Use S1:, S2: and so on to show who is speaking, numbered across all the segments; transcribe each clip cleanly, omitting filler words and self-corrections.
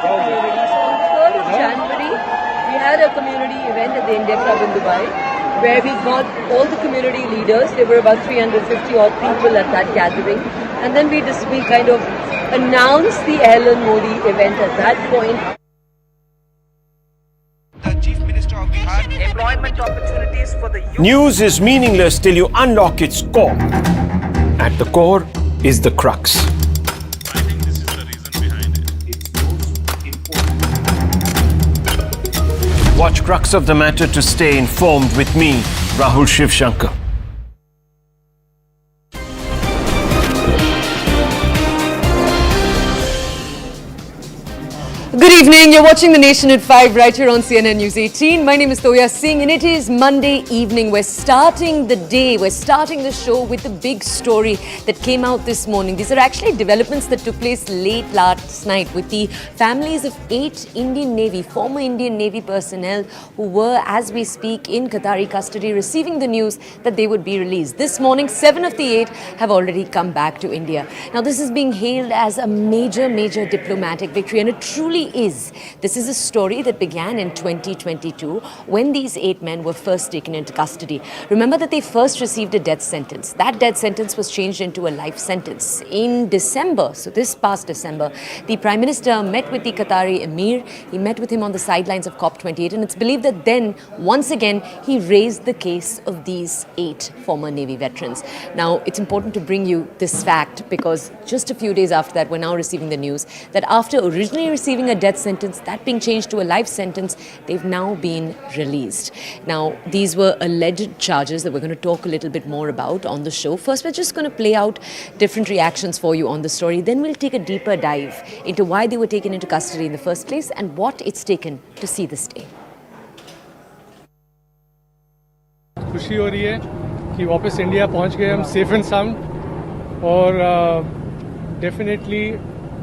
S1: community. So on the 3rd of January, we had a community event at the India Club in Dubai, where we got all the community leaders. There were about 350 odd people at that gathering. And then we kind of announced the Ellen Modi event at that point.
S2: The Chief Minister of Bihar, employment opportunities for the youth.
S3: News is meaningless till you unlock its core. At the core is the crux.
S4: I think this is the reason behind it.
S3: Watch Crux of the Matter to stay informed with me, Rahul Shivshankar.
S1: Good evening, you're watching The Nation at 5 right here on CNN News 18. My name is Toya Singh and it is Monday evening. We're starting the day, we're starting the show with the big story that came out this morning. These are actually developments that took place late last night with the families of 8 Indian Navy, former Indian Navy personnel who were, as we speak, in Qatari custody receiving the news that they would be released. This morning, 7 of the 8 have already come back to India. Now this is being hailed as a major diplomatic victory, and it truly is. This is a story that began in 2022 when these 8 men were first taken into custody. Remember that they first received a death sentence. That death sentence was changed into a life sentence. In December, so this past December, the Prime Minister met with the Qatari Emir. He met with him on the sidelines of COP28, and it's believed that then, once again, he raised the case of these 8 former Navy veterans. Now, it's important to bring you this fact because just a few days after that, we're now receiving the news that after originally receiving a death sentence, that being changed to a life sentence, they've now been released. Now, these were alleged charges that we're going to talk a little bit more about on the show. First, we're just going to play out different reactions for you on the story. Then we'll take a deeper dive into why they were taken into custody in the first place and what it's taken to see this day.
S5: खुशी हो रही है कि वापस India पहुंच गए हम safe and sound और definitely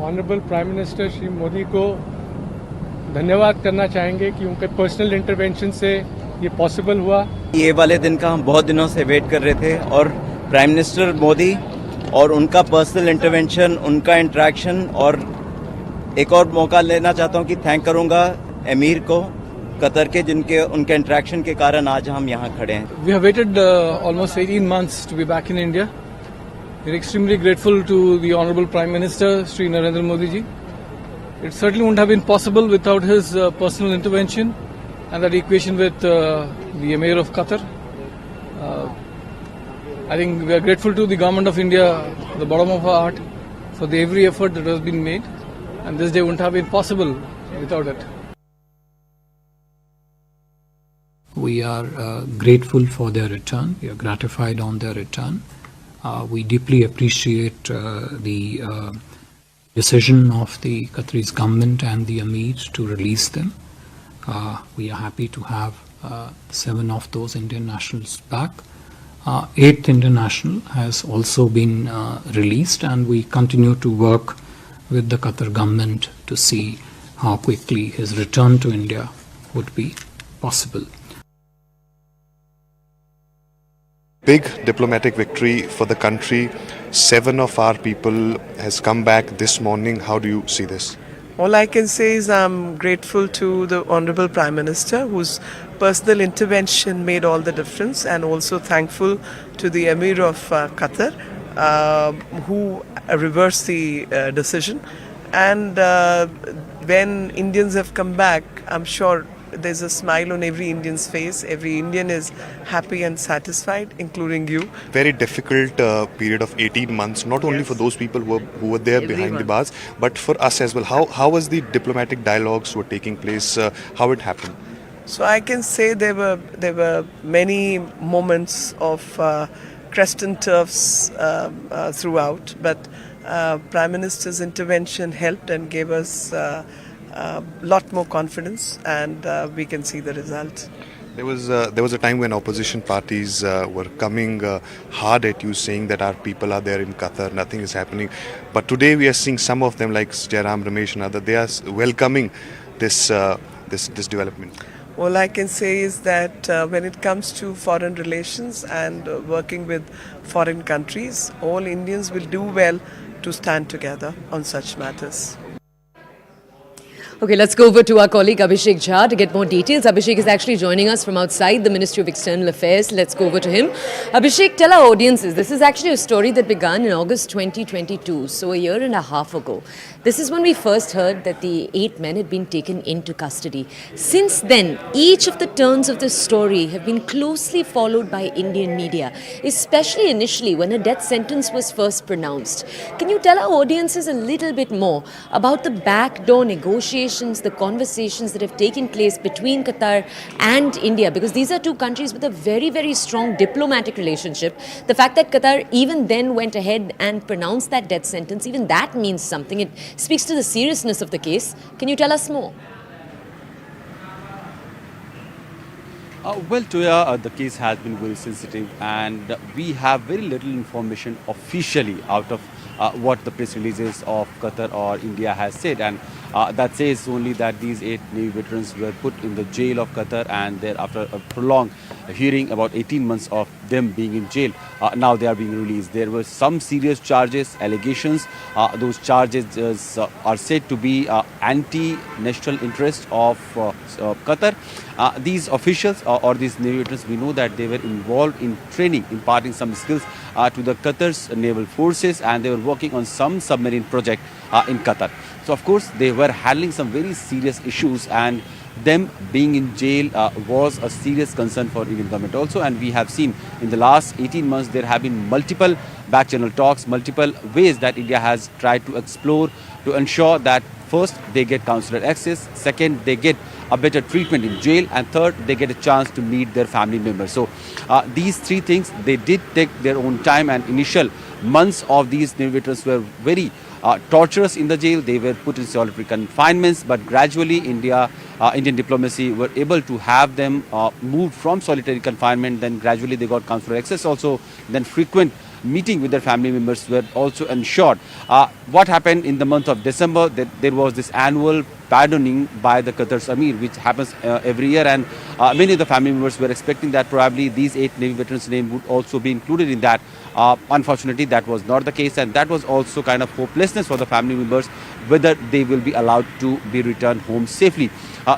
S5: honourable prime minister Shri Modi को धन्यवाद करना चाहेंगे कि उनके पर्सनल इंटरवेंशन से ये पॉसिबल हुआ।
S6: ये वाले दिन का हम बहुत दिनों से वेट कर रहे थे और प्राइम मिनिस्टर मोदी और उनका पर्सनल इंटरवेंशन, उनका इंटरेक्शन, और एक और मौका लेना चाहता हूँ कि थैंक करूँगा एमीर को कतर के, जिनके उनके इंटरेक्शन के कारण आज हम यहाँ खड़े हैं।
S5: We have waited almost 18 months to be back in India. We are extremely grateful to the Honorable Prime Minister, Shri Narendra Modi ji. It certainly wouldn't have been possible without his personal intervention and that equation with the Emir of Qatar. I think we are grateful to the Government of India, the bottom of our heart, for the every effort that has been made, and this day wouldn't have been possible without it.
S7: We are grateful for their return. We are gratified on their return. We deeply appreciate the decision of the Qatari government and the Emir to release them. We are happy to have 7 of those Indian nationals back. 8th Indian national has also been released, and we continue to work with the Qatar government to see how quickly his return to India would be possible.
S4: Big diplomatic victory for the country. 7 of our people has come back this morning. How do you see this?
S8: All I can say is I'm grateful to the Honorable Prime Minister, whose personal intervention made all the difference, and also thankful to the Emir of Qatar, who reversed the decision. And when Indians have come back, I'm sure there's a smile on every Indian's face. Every Indian is happy and satisfied, including you.
S4: Very difficult period of 18 months, not only for those people who were there behind the bars, but for us as well. How was the diplomatic dialogues were taking place? How it happened?
S8: So I can say there were many moments of crest and turfs throughout, but Prime Minister's intervention helped and gave us lot more confidence, and we can see the result.
S4: There was a time when opposition parties were coming hard at you, saying that our people are there in Qatar, nothing is happening. But today we are seeing some of them, like Jairam, Ramesh and others, they are welcoming this development.
S8: All I can say is that when it comes to foreign relations and working with foreign countries, all Indians will do well to stand together on such matters.
S1: Okay, let's go over to our colleague Abhishek Jha to get more details. Abhishek is actually joining us from outside the Ministry of External Affairs. Let's go over to him. Abhishek, tell our audiences, this is actually a story that began in August 2022, so a year and a half ago. This is when we first heard that the 8 men had been taken into custody. Since then, each of the turns of this story have been closely followed by Indian media, especially initially when a death sentence was first pronounced. Can you tell our audiences a little bit more about the backdoor negotiations, the conversations that have taken place between Qatar and India, because these are two countries with a very, very strong diplomatic relationship. The fact that Qatar even then went ahead and pronounced that death sentence, even that means something. It speaks to the seriousness of the case. Can you tell us more?
S9: Well, Toya, the case has been very sensitive and we have very little information officially out of what the press releases of Qatar or India has said, and that says only that these 8 Navy veterans were put in the jail of Qatar, and thereafter a prolonged hearing about 18 months of them being in jail. Now they are being released. There were some serious charges, allegations. Those charges are said to be anti-national interest of Qatar. These officials or these Navy veterans, we know that they were involved in training, imparting some skills to the Qatar's naval forces, and they were working on some submarine project in Qatar. So of course they were handling some very serious issues, and them being in jail was a serious concern for Indian government also. And we have seen in the last 18 months there have been multiple back channel talks, multiple ways that India has tried to explore to ensure that first they get consular access, second they get a better treatment in jail, and third they get a chance to meet their family members. So these 3 things, they did take their own time, and initial months of these Navy veterans were very torturous in the jail. They were put in solitary confinements, but gradually Indian diplomacy were able to have them moved from solitary confinement. Then gradually they got consular access also. Then frequent meeting with their family members were also ensured. What happened in the month of December, there was this annual pardoning by the Qatar's Emir, which happens every year, and many of the family members were expecting that probably these 8 Navy veterans' name would also be included in that. Unfortunately, that was not the case, and that was also kind of hopelessness for the family members, whether they will be allowed to be returned home safely.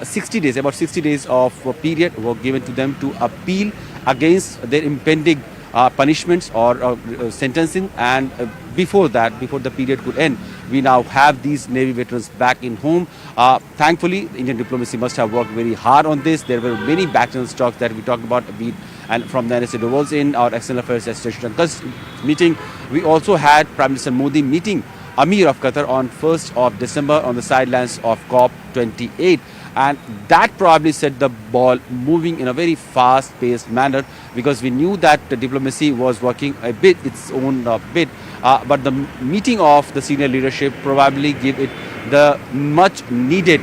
S9: 60 days, about 60 days of a period were given to them to appeal against their impending punishments or sentencing, and before the period could end, we now have these Navy veterans back in home. Thankfully, Indian diplomacy must have worked very hard on this. There were many back-channel talks that we talked about, and from the NSA was in our External Affairs Association meeting. We also had Prime Minister Modi meeting Amir of Qatar on 1st of December on the sidelines of COP28. And that probably set the ball moving in a very fast-paced manner, because we knew that the diplomacy was working a bit its own bit. But the meeting of the senior leadership probably gave it the much needed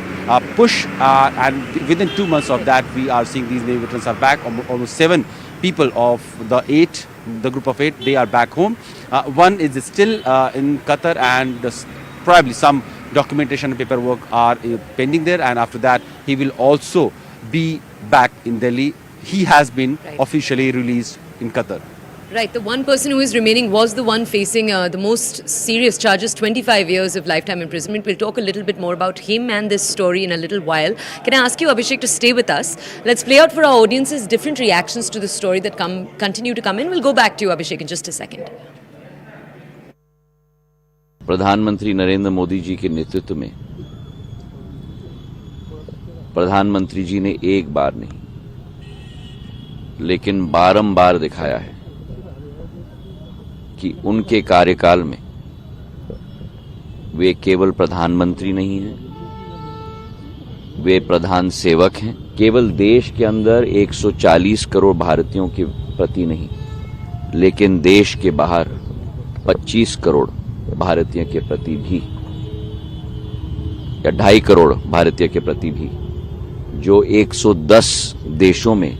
S9: push. And within 2 months of that, we are seeing these Navy veterans are back. Almost 7 people of the group of 8, they are back home. One is still in Qatar, and probably some documentation and paperwork are pending there, and after that he will also be back in Delhi. He has been officially released in Qatar.
S1: Right, the one person who is remaining was the one facing the most serious charges, 25 years of lifetime imprisonment. We'll talk a little bit more about him and this story in a little while. Can I ask you, Abhishek, to stay with us? Let's play out for our audiences different reactions to the story that continue to come in. We'll go back to you, Abhishek, in just a second.
S10: प्रधानमंत्री नरेंद्र मोदी जी के नेतृत्व में प्रधानमंत्री जी ने एक बार नहीं लेकिन बारंबार दिखाया है कि उनके कार्यकाल में वे केवल प्रधानमंत्री नहीं हैं, वे प्रधान सेवक हैं। केवल देश के अंदर 140 करोड़ भारतीयों के प्रति नहीं, लेकिन देश के बाहर 25 करोड़ भारतीय के प्रति भी, या 2.5 करोड़ भारतीय के प्रति भी, जो 110 देशों में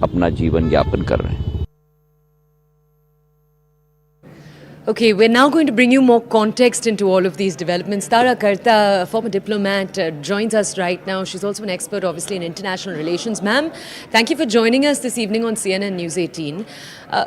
S10: अपना जीवन यापन कर रहे हैं।
S1: Okay, we're now going to bring you more context into all of these developments. Tara Karta, a former diplomat, joins us right now. She's also an expert, obviously, in international relations. Ma'am, thank you for joining us this evening on CNN News 18.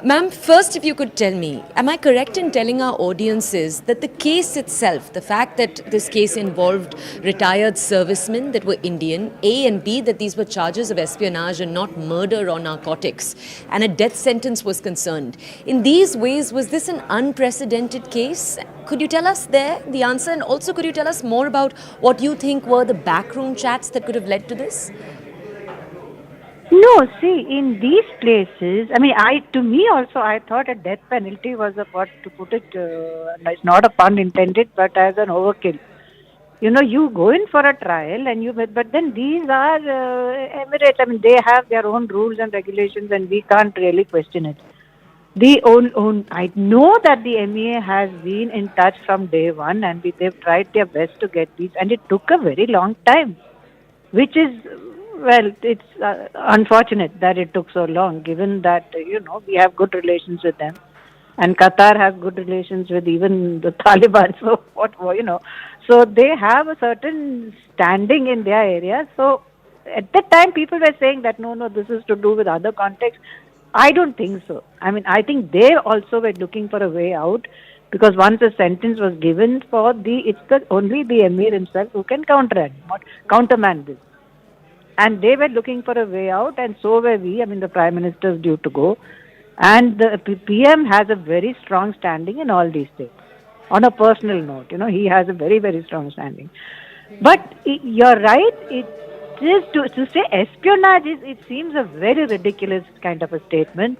S1: Ma'am, first, if you could tell me, am I correct in telling our audiences that the case itself, the fact that this case involved retired servicemen that were Indian, A, and B, that these were charges of espionage and not murder or narcotics, and a death sentence was concerned. In these ways, was this an unprecedented case? Could you tell us there the answer? And also, could you tell us more about what you think were the backroom chats that could have led to this?
S11: No, see, in these places, I mean, to me also, I thought a death penalty was to put it, it's not a pun intended, but as an overkill. You know, you go in for a trial but then these are Emirates, I mean, they have their own rules and regulations and we can't really question it. I know that the MEA has been in touch from day one and they've tried their best to get these, and it took a very long time, which is, well, it's unfortunate that it took so long, given that, we have good relations with them. And Qatar has good relations with even the Taliban. So, so they have a certain standing in their area. So, at that time, people were saying that, no, this is to do with other contexts. I don't think so. I mean, I think they also were looking for a way out, because once a sentence was given only the Emir himself who can countermand this. And they were looking for a way out, and so were we. I mean, the Prime Minister is due to go. And the PM has a very strong standing in all these states. On a personal note, he has a very, very strong standing. But you're right, it is to say espionage, it seems a very ridiculous kind of a statement.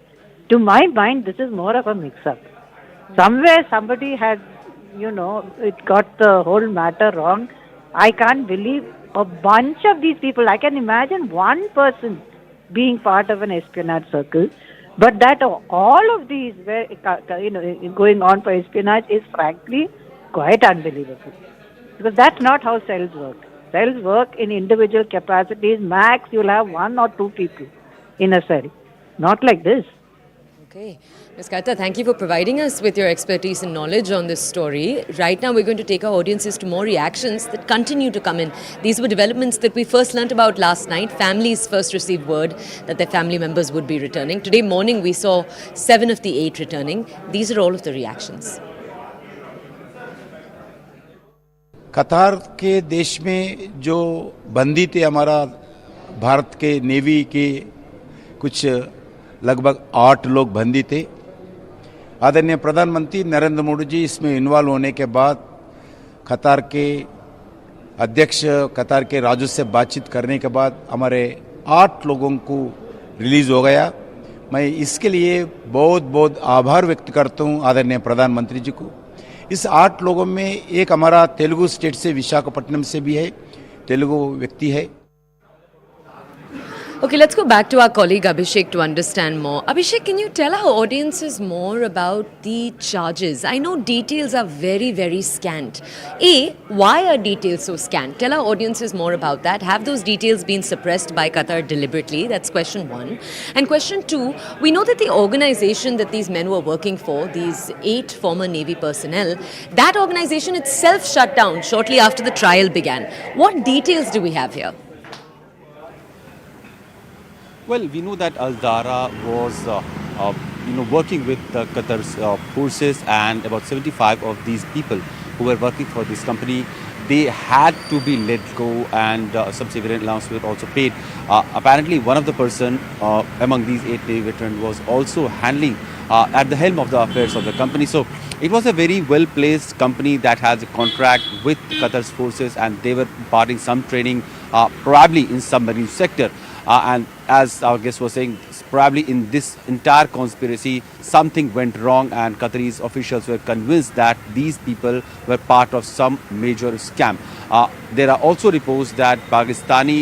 S11: To my mind, this is more of a mix-up. Somewhere somebody has, it got the whole matter wrong. I can't believe a bunch of these people. I can imagine one person being part of an espionage circle, but that all of these were, going on for espionage is frankly quite unbelievable. Because that's not how cells work. Cells work in individual capacities. Max, you'll have 1 or 2 people in a cell. Not like this.
S1: Okay. Ms. Karta, thank you for providing us with your expertise and knowledge on this story. Right now, we're going to take our audiences to more reactions that continue to come in. These were developments that we first learnt about last night. Families first received word that their family members would be returning. Today morning, we saw 7 of the 8 returning. These are all of the reactions.
S12: कतार के देश में जो बंदी थे हमारा भारत के navy के कुछ लगभग 8 लोग बंदी थे। आदरणीय प्रधानमंत्री नरेंद्र मोदी जी इसमें इन्वॉल्व होने के बाद कतार के अध्यक्ष, कतार के राजू से बातचीत करने के बाद हमारे 8 लोगों को रिलीज हो गया। मैं इसके लिए बहुत बहुत आभार व्यक्त करता हूं आदरणीय प्रधानमंत्री जी को। इस 8 लोगों में एक हमारा तेलुगु स्टेट से विशाखापट्टनम से भी है, तेलुगु व्यक्ति है।
S1: Okay, let's go back to our colleague Abhishek to understand more. Abhishek, can you tell our audiences more about the charges? I know details are very, very scant. A, why are details so scant? Tell our audiences more about that. Have those details been suppressed by Qatar deliberately? That's question 1. And question 2, we know that the organization that these men were working for, these 8 former Navy personnel, that organization itself shut down shortly after the trial began. What details do we have here?
S9: Well, we know that Dahra was, working with Qatar's forces, and about 75 of these people who were working for this company, they had to be let go, and some civilian allowance were also paid. Apparently, one of the person among these 8 Navy veterans was also handling at the helm of the affairs of the company. So it was a very well-placed company that has a contract with Qatar's forces, and they were imparting some training, probably in submarine sector. And as our guest was saying, probably in this entire conspiracy, something went wrong, and Qataris officials were convinced that these people were part of some major scam. There are also reports that Pakistani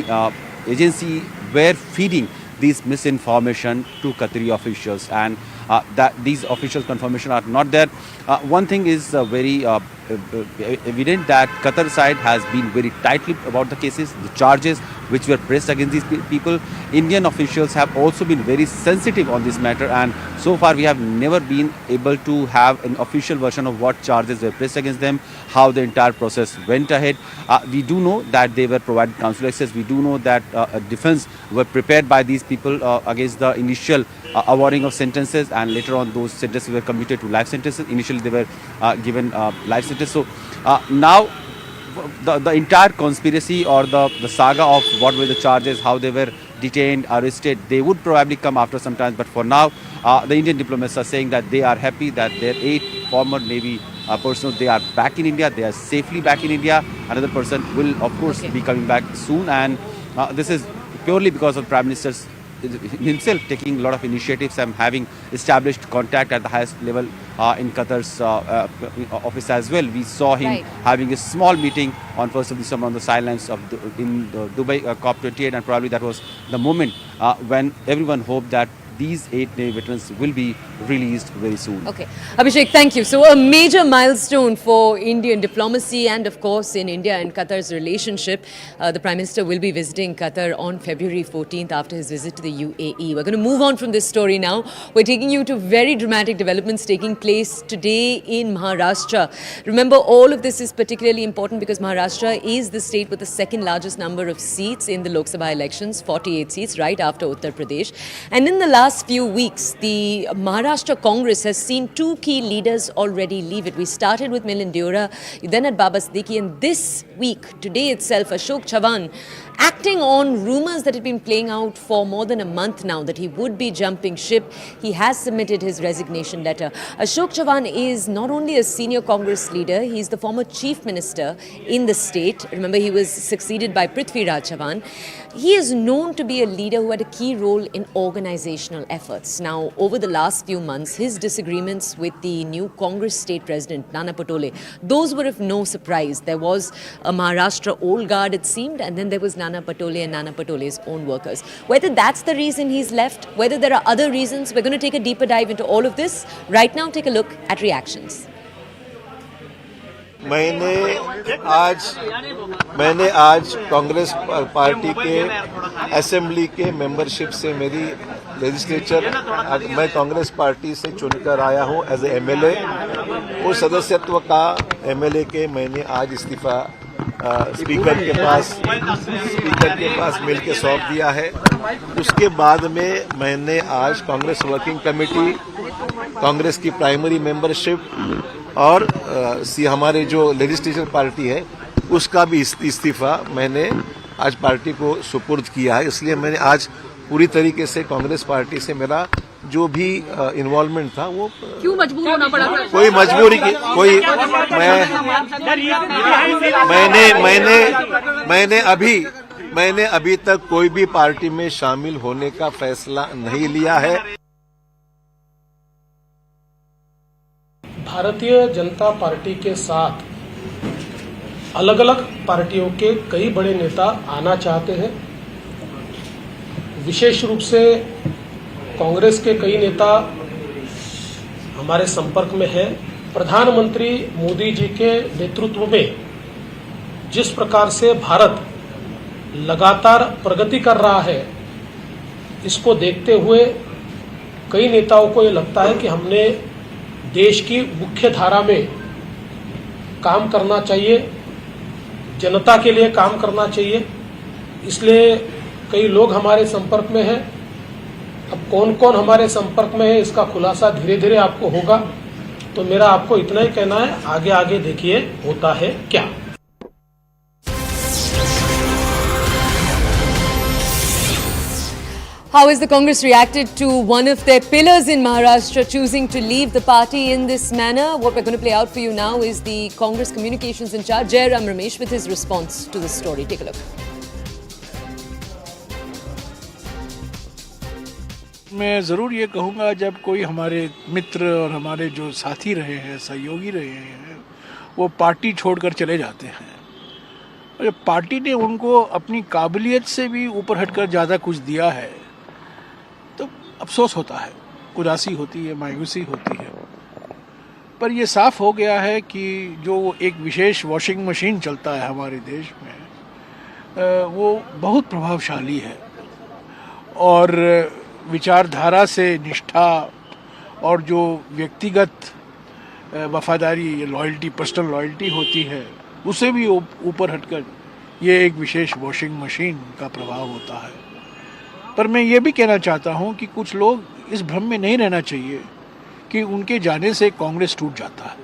S9: agency were feeding this misinformation to Qatari officials, and that these official confirmation are not there. One thing is very evident that Qatar side has been very tight-lipped about the cases, the charges which were pressed against these people. Indian officials have also been very sensitive on this matter, and so far we have never been able to have an official version of what charges were pressed against them, how the entire process went ahead. We do know that they were provided counsel access. We do know that a defense were prepared by these people against the initial awarding of sentences, and later on those sentences were commuted to life sentences. Initially they were given life sentence. So now the entire conspiracy or the saga of what were the charges, how they were detained, arrested, they would probably come after some time. But for now, the Indian diplomats are saying that they are happy that their 8 former Navy personnel, they are back in India, they are safely back in India. Another person will of course be coming back soon, and this is purely because of Prime Minister's himself taking a lot of initiatives and having established contact at the highest level in Qatar's office as well. We saw him having a small meeting on 1st of December on the sidelines of in Dubai COP28, and probably that was the moment when everyone hoped that these 8 Navy veterans will be released very soon.
S1: Okay. Abhishek, thank you. So a major milestone for Indian diplomacy and of course in India and Qatar's relationship. The Prime Minister will be visiting Qatar on February 14th after his visit to the UAE. We're going to move on from this story now. We're taking you to very dramatic developments taking place today in Maharashtra. Remember, all of this is particularly important because Maharashtra is the state with the second largest number of seats in the Lok Sabha elections, 48 seats, right after Uttar Pradesh. And in the last few weeks, the Maharashtra Congress has seen 2 key leaders already leave it. We started with Milind Deora, then at Baba Siddiqui, and this week, today itself, Ashok Chavan, acting on rumours that had been playing out for more than a month now that he would be jumping ship, he has submitted his resignation letter. Ashok Chavan is not only a senior Congress leader, he's the former chief minister in the state. Remember, he was succeeded by Prithvi Raj Chavan. He is known to be a leader who had a key role in organizational efforts. Now, over the last few months, his disagreements with the new Congress state president, Nana Patole, those were of no surprise. There was a Maharashtra old guard, it seemed, and then there was Nana Patole and Nana Patole's own workers. Whether that's the reason he's left, whether there are other reasons, we're going to take a deeper dive into all of this. Right now, take a look at reactions.
S13: मैंने आज Congress party के assembly के membership से मेरी legislature मैं Congress party से चुनकर आया हूं एज ए एमएलए। उस सदस्यत्व का एमएलए के मैंने आज इस्तीफा स्पीकर के पास मिल के सौंप दिया है। उसके बाद में मैंने आज कांग्रेस वर्किंग कमेटी, कांग्रेस की प्राइमरी मेंबरशिप और हमारे जो लेजिस्लेचर पार्टी है उसका भी इस्तीफा मैंने आज पार्टी को सुपुर्द किया है। इसलिए मैंने आज पूरी तरीके से कांग्रेस पार्टी से मेरा जो भी इन्वॉल्वमेंट था वो
S1: क्यों मजबूर होना पड़ा था?
S13: कोई मजबूरी की कोई मैंने अभी तक कोई भी पार्टी में शामिल होने का फैसला नहीं लिया है।
S5: भारतीय जनता पार्टी के साथ अलग अलग पार्टियों के कई बड़े नेता आना चाहते हैं। विशेष रूप से कांग्रेस के कई नेता हमारे संपर्क में हैं। प्रधानमंत्री मोदी जी के नेतृत्व में जिस प्रकार से भारत लगातार प्रगति कर रहा है, इसको देखते हुए कई नेताओं को ये लगता है कि हमने देश की मुख्य धारा में काम करना चाहिए, जनता के लिए काम करना चाहिए। इसलिए कई लोग हमारे संपर्क में हैं। अब कौन कौन हमारे संपर्क में है इसका खुलासा धीरे धीरे आपको होगा। तो मेरा आपको इतना ही कहना है, आगे आगे देखिए होता है क्या।
S1: How has the Congress reacted to one of their pillars in Maharashtra choosing to leave the party in this manner? What we're going to play out for you now is the Congress communications in charge, Jairam Ramesh, with his response to this story. Take a look.
S14: मैं ज़रूर ये कहूँगा, जब कोई हमारे मित्र और हमारे जो साथी रहे हैं, सहयोगी रहे हैं, वो पार्टी छोड़कर चले जाते हैं और जब पार्टी ने उनको अपनी काबिलियत से भी ऊपर हटकर ज़्यादा कुछ दिया है तो अफसोस होता है, उदासी होती है, मायूसी होती है। पर ये साफ हो गया है कि जो एक विशेष वॉशिंग मशीन चलता है हमारे देश में वो बहुत प्रभावशाली है और विचारधारा से निष्ठा और जो व्यक्तिगत वफादारी लॉयल्टी पर्सनल लॉयल्टी होती है उसे भी ऊपर हटकर ये एक विशेष वॉशिंग मशीन का प्रभाव होता है। पर मैं ये भी कहना चाहता हूँ कि कुछ लोग इस भ्रम में नहीं रहना चाहिए कि उनके जाने से कांग्रेस टूट जाता है।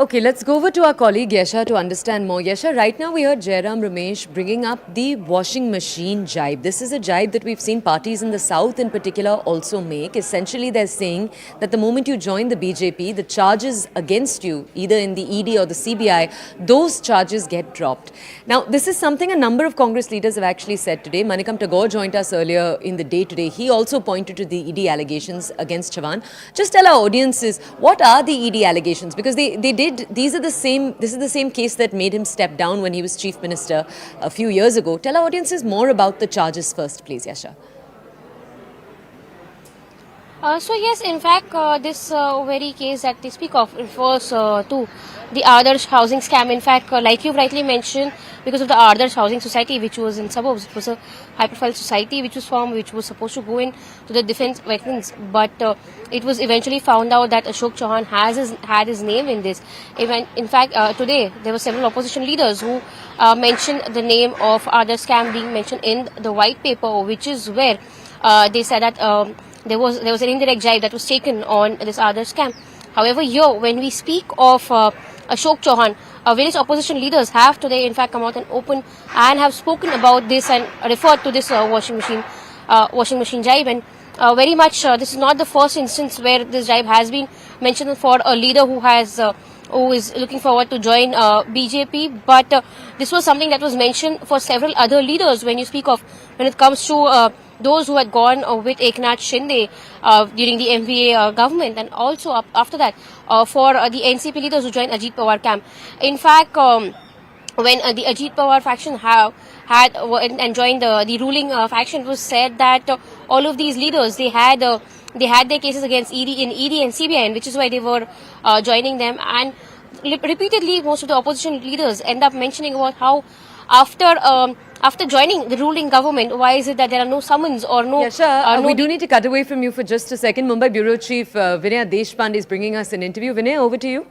S1: Okay, let's go over to our colleague Yasha to understand more. Yasha, right now we heard Jairam Ramesh bringing up the washing machine jibe. This is a jibe that we've seen parties in the south in particular also make. Essentially, they're saying that the moment you join the BJP, the charges against you, either in the ED or the CBI, those charges get dropped. Now, this is something a number of Congress leaders have actually said today. Manikam Tagore joined us earlier in the day today. He also pointed to the ED allegations against Chavan. Just tell our audiences, what are the ED allegations? Because they did. This is the same case that made him step down when he was chief minister a few years ago. Tell our audiences more about the charges first, please, Yasha.
S15: So yes, in fact, this very case that they speak of refers to the Adarsh housing scam. In fact, like you've rightly mentioned, because of the Adarsh housing society, which was in suburbs, it was a high-profile society which was formed, which was supposed to go in to the defense veterans, but it was eventually found out that Ashok Chauhan had his name in this. In fact, today there were several opposition leaders who mentioned the name of Adarsh scam being mentioned in the white paper, which is where they said that there was an indirect jibe that was taken on this Adarsh scam. However, here when we speak of Ashok Chauhan, various opposition leaders have today in fact come out and open and have spoken about this and referred to this washing machine jibe, and very much this is not the first instance where this jibe has been mentioned for a leader who is looking forward to join BJP, but this was something that was mentioned for several other leaders when it comes to those who had gone with Eknath Shinde during the MEA government, and also after that for the NCP leaders who joined Ajit Pawar camp. In fact, when the Ajit Pawar faction had joined the ruling faction, it was said that all of these leaders they had their cases against ED and CBI, which is why they were joining them. And repeatedly, most of the opposition leaders end up mentioning about how after joining the ruling government, why is it that there are no summons or no...
S1: Yasha, we do need to cut away from you for just a second. Mumbai Bureau Chief Vinay Deshpande is bringing us an interview. Vinay, over to you.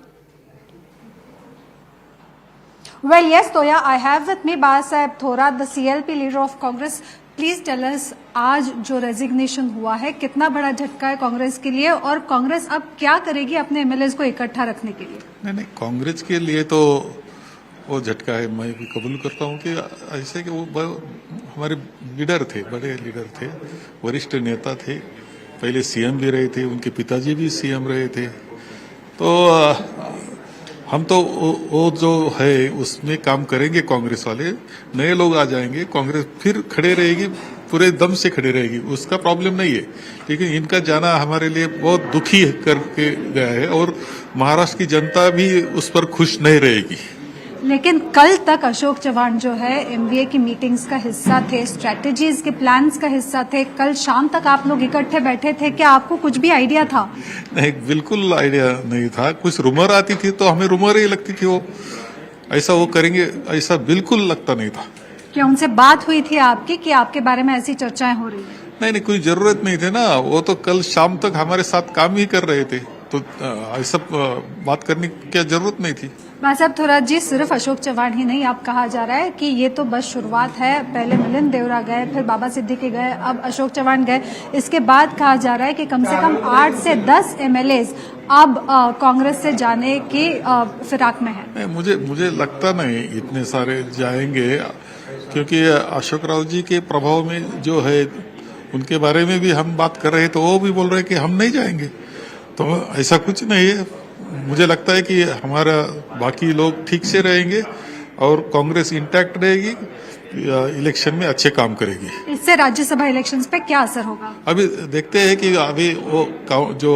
S16: Well, yes, Toya, I have with me Babasaheb Thorat, the CLP leader of Congress. Please tell us, आज जो resignation हुआ है कितना बड़ा झटका है कांग्रेस के लिए, और कांग्रेस अब क्या करेगी अपने एमएलएस को इकट्ठा रखने के लिए?
S17: नहीं, कांग्रेस के लिए तो वो झटका है, मैं भी कबूल करता हूँ कि ऐसे कि वो हमारे लीडर थे, बड़े लीडर थे, वरिष्ठ नेता थे, पहले सीएम भी रहे थे, उनके पिताजी भी सीएम रहे थे, तो हम तो वो जो है उसमें काम करेंगे। कांग्रेस वाले नए लोग आ जाएंगे, कांग्रेस फिर खड़े रहेगी, पूरे दम से खड़े रहेगी, उसका प्रॉब्लम नहीं है। लेकिन इनका जाना हमारे लिए बहुत दुखी करके गया है और महाराष्ट्र की जनता भी उस पर खुश नहीं रहेगी।
S16: लेकिन कल तक अशोक चव्हाण जो है एमवीए की मीटिंग्स का हिस्सा थे, स्ट्रेटेजीज के प्लान्स का हिस्सा थे, कल शाम तक आप लोग इकट्ठे बैठे थे, क्या आपको कुछ भी आइडिया था?
S17: नहीं, बिल्कुल आइडिया नहीं था। कुछ रूमर आती थी तो हमें रूमर ही लगती थी, वो ऐसा वो करेंगे, ऐसा बिल्कुल लगता नहीं था।
S16: क्या उनसे बात हुई थी आपकी कि आपके बारे में ऐसी चर्चाएं हो रही है?
S17: नहीं, कोई जरूरत नहीं थी ना, वो तो कल शाम तक हमारे साथ काम ही कर रहे थे, तो ऐसा बात करने की क्या जरूरत नहीं थी।
S16: बासाहब थोरात जी, सिर्फ अशोक चव्हाण ही नहीं, आप कहा जा रहा है कि ये तो बस शुरुआत है, पहले मिलिंद देवरा गए, फिर बाबा सिद्दीकी गए, अब अशोक चव्हाण गए, इसके बाद कहा जा रहा है कि कम से कम 8 से 10 एमएलएस अब कांग्रेस से जाने की फिराक में है।
S17: मुझे लगता नहीं इतने सारे जाएंगे, क्योंकि अशोक राव जी के प्रभाव में जो है उनके बारे में भी हम बात कर रहे हैं, तो वो भी बोल रहे हैं कि हम नहीं जाएंगे, तो ऐसा कुछ नहीं है। मुझे लगता है कि हमारा बाकी लोग ठीक से रहेंगे और कांग्रेस इंटैक्ट रहेगी, इलेक्शन में अच्छे काम करेगी।
S16: इससे राज्यसभा इलेक्शंस पे क्या असर होगा?
S17: अभी देखते हैं कि अभी वो जो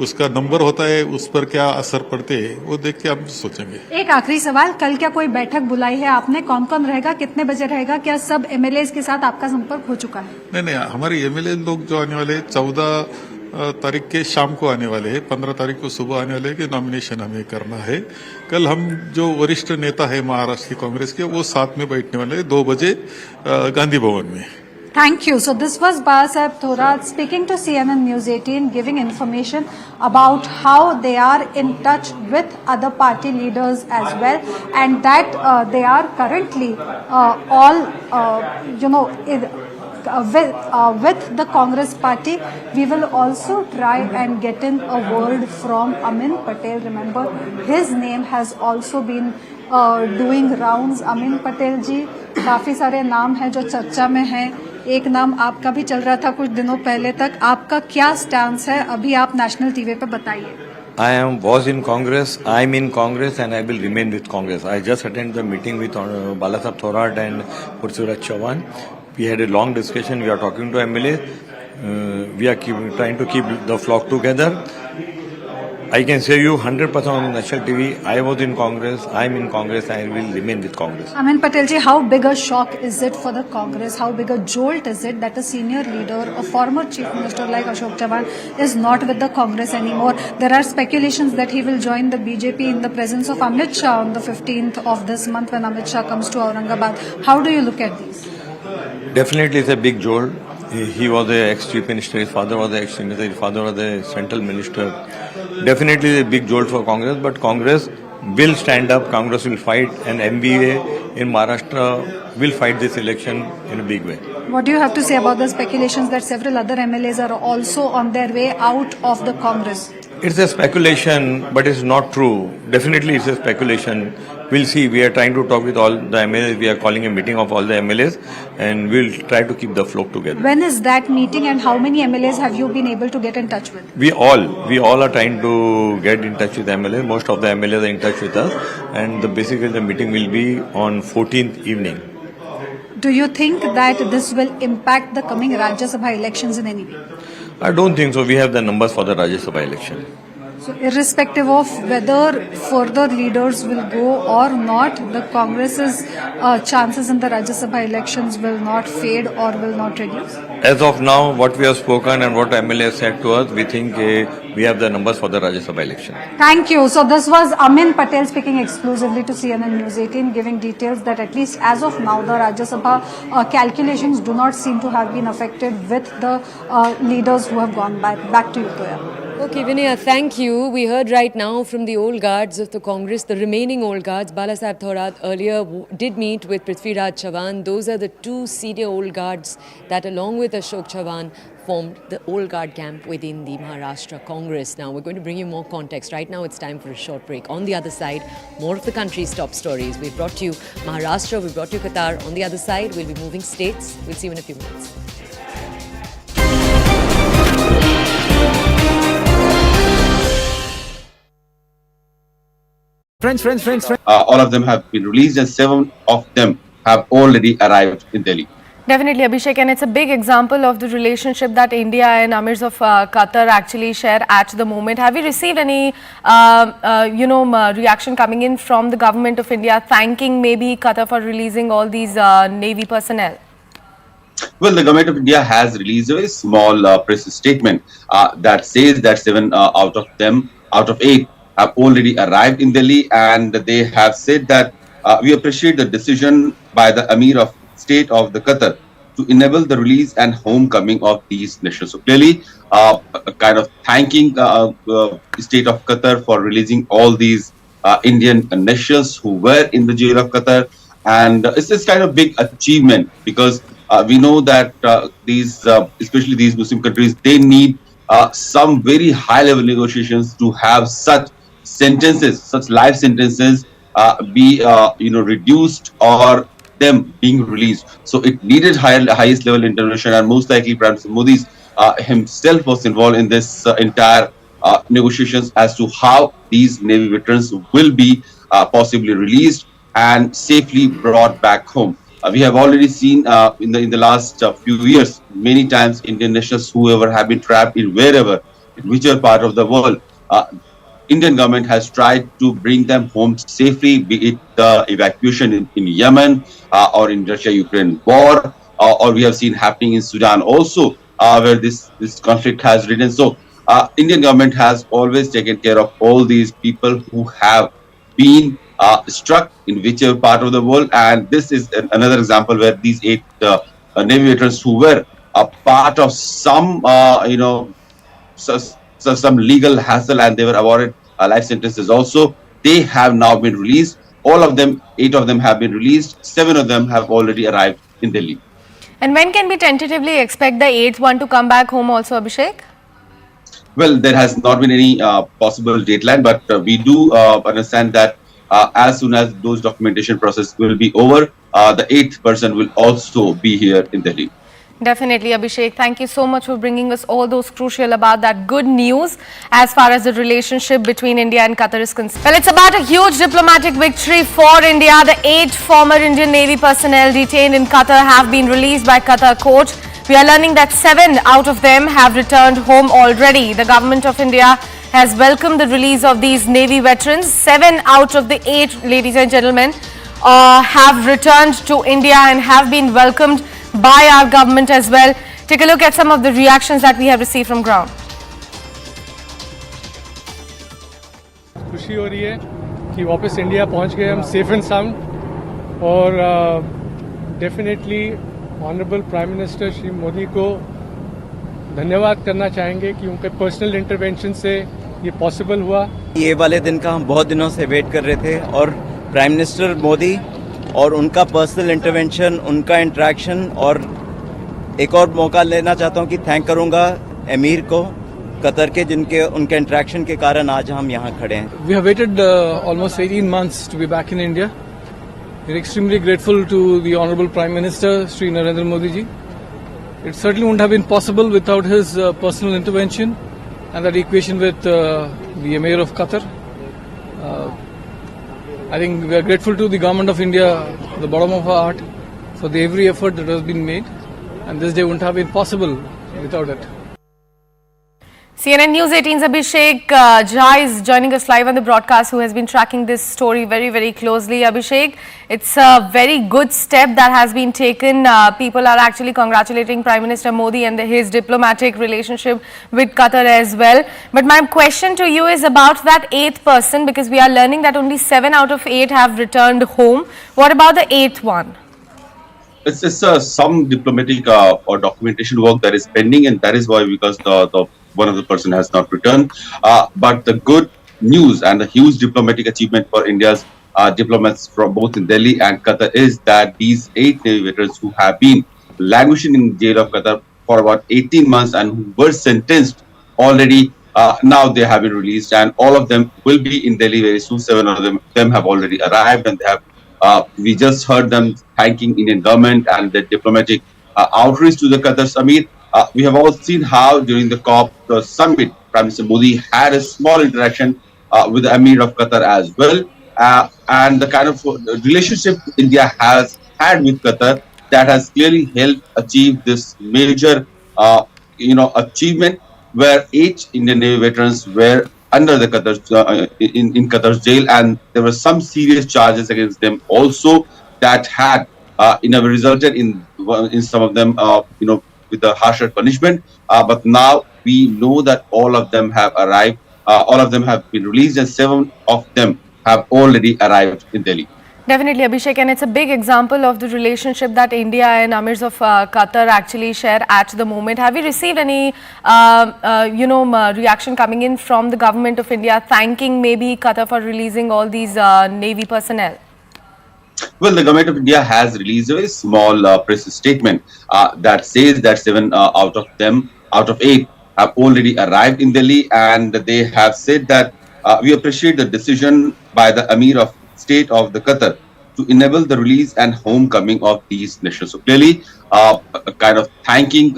S17: उसका नंबर होता है उस पर क्या असर पड़ते हैं, वो देख के हम सोचेंगे।
S16: एक आखिरी सवाल, कल क्या कोई बैठक बुलाई है आपने? कौन कौन रहेगा, कितने बजे रहेगा, क्या सब एमएलए के साथ आपका संपर्क हो चुका है?
S17: नहीं, हमारे एमएलए लोग जो आने वाले 14 तारीख के शाम को आने वाले हैं, 15 तारीख को सुबह आने वाले हैं कि नॉमिनेशन हमें करना है। कल हम जो वरिष्ठ नेता है महाराष्ट्र की कांग्रेस के, वो साथ में बैठने वाले हैं 2 बजे गांधी भवन में।
S16: Thank you. So this was Babasaheb Thorat speaking to CNN News 18, giving information about how they are in touch with other party leaders as well, and that they are currently all, with the Congress party. We will also try and get in a word from Amin Patel. Remember, his name has also been doing rounds. Amin Patel जी, काफी सारे नाम हैं जो चर्चा में हैं। एक नाम आपका भी चल रहा था कुछ दिनों पहले तक। आपका क्या स्टैंड है अभी, आप नेशनल टीवी पे बताइए।
S18: I was in Congress, I'm in Congress and I will remain with Congress. I just attended the meeting with Babasaheb Thorat and Prithviraj Chavan. We had a long discussion, we are talking to MLA. We are trying to keep the flock together. I can say you 100% on national TV, I was in Congress, I'm in Congress, I will remain with Congress.
S16: Amin Patel ji, how big a shock is it for the Congress? How big a jolt is it that a senior leader, a former chief minister like Ashok Chavan is not with the Congress anymore? There are speculations that he will join the BJP in the presence of Amit Shah on the 15th of this month when Amit Shah comes to Aurangabad. How do you look at these?
S18: Definitely it's a big jolt. He was the ex-chief minister, his father was the ex-chief minister, his father was the central minister. Definitely a big jolt for Congress, but Congress will stand up, Congress will fight, and MEA in Maharashtra will fight this election in a big way.
S16: What do you have to say about the speculations that several other MLAs are also on their way out of the Congress?
S18: It's a speculation, but it's not true. Definitely it's a speculation. We'll see. We are trying to talk with all the MLAs. We are calling a meeting of all the MLAs and we'll try to keep the flock together.
S16: When is that meeting and how many MLAs have you been able to get in touch with?
S18: We all are trying to get in touch with MLAs. Most of the MLAs are in touch with us, and basically the meeting will be on 14th evening.
S16: Do you think that this will impact the coming Rajya Sabha elections in any way?
S18: I don't think so. We have the numbers for the Rajya Sabha election.
S16: So irrespective of whether further leaders will go or not, the Congress's chances in the Rajya Sabha elections will not fade or will not reduce?
S18: As of now, what we have spoken and what MLA said to us, we think we have the numbers for the Rajya Sabha election.
S16: Thank you. So this was Amin Patel speaking exclusively to CNN News 18, giving details that at least as of now, the Rajya Sabha calculations do not seem to have been affected with the leaders who have gone by. Back to you, Toya.
S1: Okay, Vinaya, thank you. We heard right now from the old guards of the Congress, the remaining old guards. Babasaheb Thorat earlier did meet with Prithviraj Chavan. Those are the two senior old guards that, along with Ashok Chavan, formed the old guard camp within the Maharashtra Congress. Now, we're going to bring you more context. Right now, it's time for a short break. On the other side, more of the country's top stories. We've brought you Maharashtra, we've brought you Qatar. On the other side, we'll be moving states. We'll see you in a few minutes.
S19: Friends. All of them have been released and 7 of them have already arrived in Delhi.
S20: Definitely, Abhishek, and it's a big example of the relationship that India and Amirs of Qatar actually share at the moment. Have you received any, reaction coming in from the government of India thanking maybe Qatar for releasing all these Navy personnel?
S19: Well, the government of India has released a very small press statement that says that 7 out of 8 have already arrived in Delhi, and they have said that we appreciate the decision by the Amir of State of the Qatar to enable the release and homecoming of these nations. So clearly, kind of thanking the State of Qatar for releasing all these Indian nations who were in the jail of Qatar, and it's this kind of big achievement because we know that these, especially these Muslim countries, they need some very high-level negotiations to have such sentences, such life sentences, be reduced or them being released. So it needed highest level intervention, and most likely Prime Minister Modi himself was involved in this entire negotiations as to how these Navy veterans will be possibly released and safely brought back home. We have already seen in the last few years, many times Indian nationals, whoever have been trapped in wherever, in whichever part of the world, Indian government has tried to bring them home safely, be it the evacuation in Yemen or in Russia-Ukraine war, or we have seen happening in Sudan also. where this conflict has ridden. So, Indian government has always taken care of all these people who have been struck in whichever part of the world, and this is another example where these 8 Navy veterans who were a part of some, some legal hassle, and they were awarded life sentences also. They have now been released. All of them, 8 of them have been released. 7 of them have already arrived in Delhi.
S20: And when can we tentatively expect the eighth one to come back home also, Abhishek?
S19: Well, there has not been any possible deadline, but we do understand that as soon as those documentation process will be over, the 8th person will also be here in Delhi.
S20: Definitely, Abhishek. Thank you so much for bringing us all those crucial about that good news as far as the relationship between India and Qatar is concerned. Well, it's about a huge diplomatic victory for India. The 8 former Indian Navy personnel detained in Qatar have been released by Qatar court. We are learning that 7 out of them have returned home already. The government of India has welcomed the release of these Navy veterans. 7 out of the 8, ladies and gentlemen, have returned to India and have been welcomed by our government as well. Take a look at some of the reactions that we have received from ground.
S5: खुशी हो रही है कि वापस India पहुंच गए हम safe and sound और definitely honourable prime minister Shri Modi को धन्यवाद करना चाहेंगे कि उनके पर्सनल इंटरवेंशन से ये पॉसिबल हुआ।
S6: ये वाले दिन का हम बहुत दिनों से वेट कर रहे थे और प्राइम मिनिस्टर मोदी और उनका पर्सनल इंटरवेंशन, उनका इंटरेक्शन, और एक और मौका लेना चाहता हूं कि थैंक करूंगा अमीर को कतर के, जिनके उनके इंटरेक्शन के कारण आज हम यहां खड़े हैं।
S5: We have waited almost 18 months to be back in India. We are extremely grateful to the Honorable Prime Minister Sri Narendra Modi ji. It certainly wouldn't have been possible without his personal intervention and that equation with the Emir of Qatar. I think we are grateful to the government of India, the bottom of our heart, for the every effort that has been made, and this day wouldn't have been possible without it.
S20: CNN News 18's Abhishek Jha is joining us live on the broadcast, who has been tracking this story very, very closely. Abhishek, it's a very good step that has been taken. People are actually congratulating Prime Minister Modi and his diplomatic relationship with Qatar as well. But my question to you is about that 8th person, because we are learning that only 7 out of 8 have returned home. What about the 8th one?
S19: It's some diplomatic or documentation work that is pending, and that is why, because the one of the person has not returned. But the good news and the huge diplomatic achievement for India's diplomats from both in Delhi and Qatar is that these 8 Navy veterans who have been languishing in jail of Qatar for about 18 months and who were sentenced already, now they have been released, and all of them will be in Delhi very soon. 7 of them have already arrived, and they have. We just heard them thanking Indian government and the diplomatic outreach to the Qatar Amir. We have all seen how during the COP summit, Prime Minister Modi had a small interaction with the Emir of Qatar as well. And the kind of relationship India has had with Qatar that has clearly helped achieve this major, achievement, where 8 Indian Navy veterans were under the in Qatar's jail, and there were some serious charges against them also that had resulted in some of them with a harsher punishment. But now we know that all of them have arrived, all of them have been released, and 7 of them have already arrived in Delhi.
S20: Definitely, Abhishek, and it's a big example of the relationship that India and Amirs of Qatar actually share at the moment. Have you received any, reaction coming in from the government of India thanking maybe Qatar for releasing all these Navy personnel?
S19: Well, the government of India has released a very small press statement that says that 7 out of 8 have already arrived in Delhi, and they have said that we appreciate the decision by the Amir of State of the Qatar to enable the release and homecoming of these nations. So clearly, kind of thanking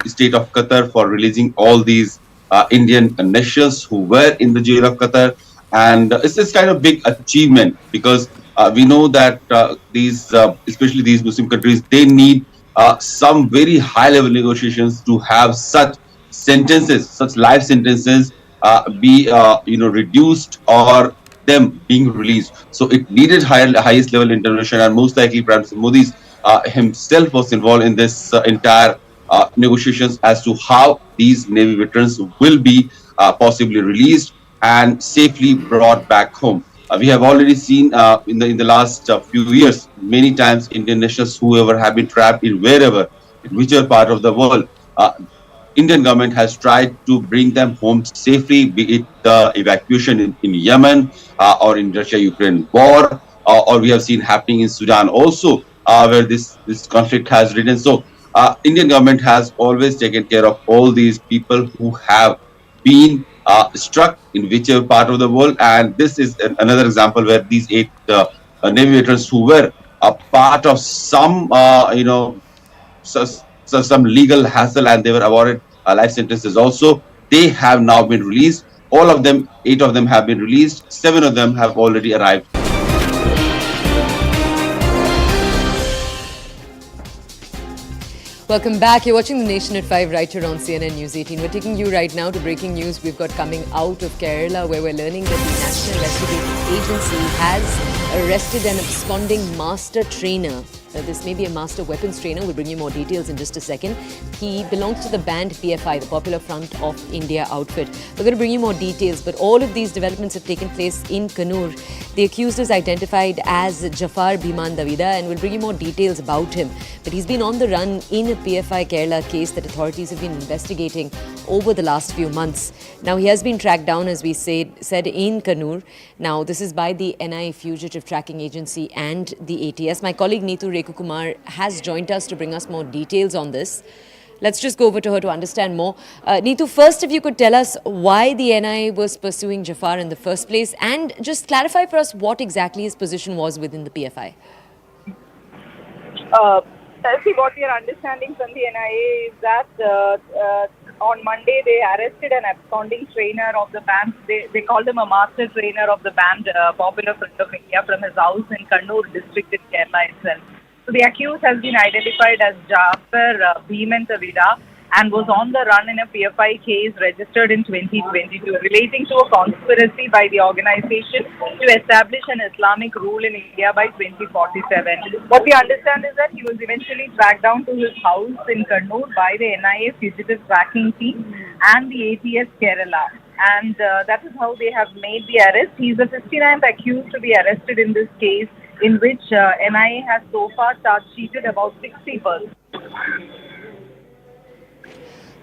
S19: State of Qatar for releasing all these Indian nations who were in the jail of Qatar, and it's this kind of big achievement because we know that these, especially these Muslim countries, they need some very high-level negotiations to have such sentences, such life sentences, be reduced or them being released. So it needed highest level intervention, and most likely Prime Minister Modi himself was involved in this entire negotiations as to how these Navy veterans will be possibly released and safely brought back home. We have already seen in the last few years many times Indian nationals whoever have been trapped in wherever, in whichever part of the world. Indian government has tried to bring them home safely, be it the evacuation in Yemen or in Russia-Ukraine war, or we have seen happening in Sudan also, where this conflict has risen. So, Indian government has always taken care of all these people who have been struck in whichever part of the world, and this is another example where these 8 Navy veterans who were a part of some, some legal hassle and they were awarded life sentences also. They have now been released. All of them, 8 of them have been released. 7 of them have already arrived.
S1: Welcome back. You're watching The Nation at 5 right here on CNN News 18. We're taking you right now to breaking news we've got coming out of Kerala, where we're learning that the National Investigative Agency has arrested an absconding master trainer. This may be a master weapons trainer. We'll bring you more details in just a second. He belongs to the banned PFI, the Popular Front of India outfit. We're going to bring you more details, but all of these developments have taken place in Kannur. The accused is identified as Jafar Bhiman Davida, and we'll bring you more details about him. But he's been on the run in a PFI Kerala case that authorities have been investigating over the last few months. Now, he has been tracked down, as we said, in Kannur. Now, this is by the NIA Fugitive Tracking Agency and the ATS. My colleague Neetu Kumar has joined us to bring us more details on this. Let's just go over to her to understand more. Neetu, first, if you could tell us why the NIA was pursuing Jafar in the first place, and just clarify for us what exactly his position was within the PFI.
S21: See, what we are understanding from the NIA is that on Monday they arrested an absconding trainer of the band. They called him a master trainer of the band Popular Front of India from his house in Kannur district in Kerala itself. So the accused has been identified as Jafar Bhiman Davida and was on the run in a PFI case registered in 2022 relating to a conspiracy by the organization to establish an Islamic rule in India by 2047. What we understand is that he was eventually tracked down to his house in Kannur by the NIA Fugitive Tracking Team and the ATS Kerala. And that is how they have made the arrest. He is the 59th accused to be arrested in this case, in which NIA has so far charge-sheeted about 60 persons.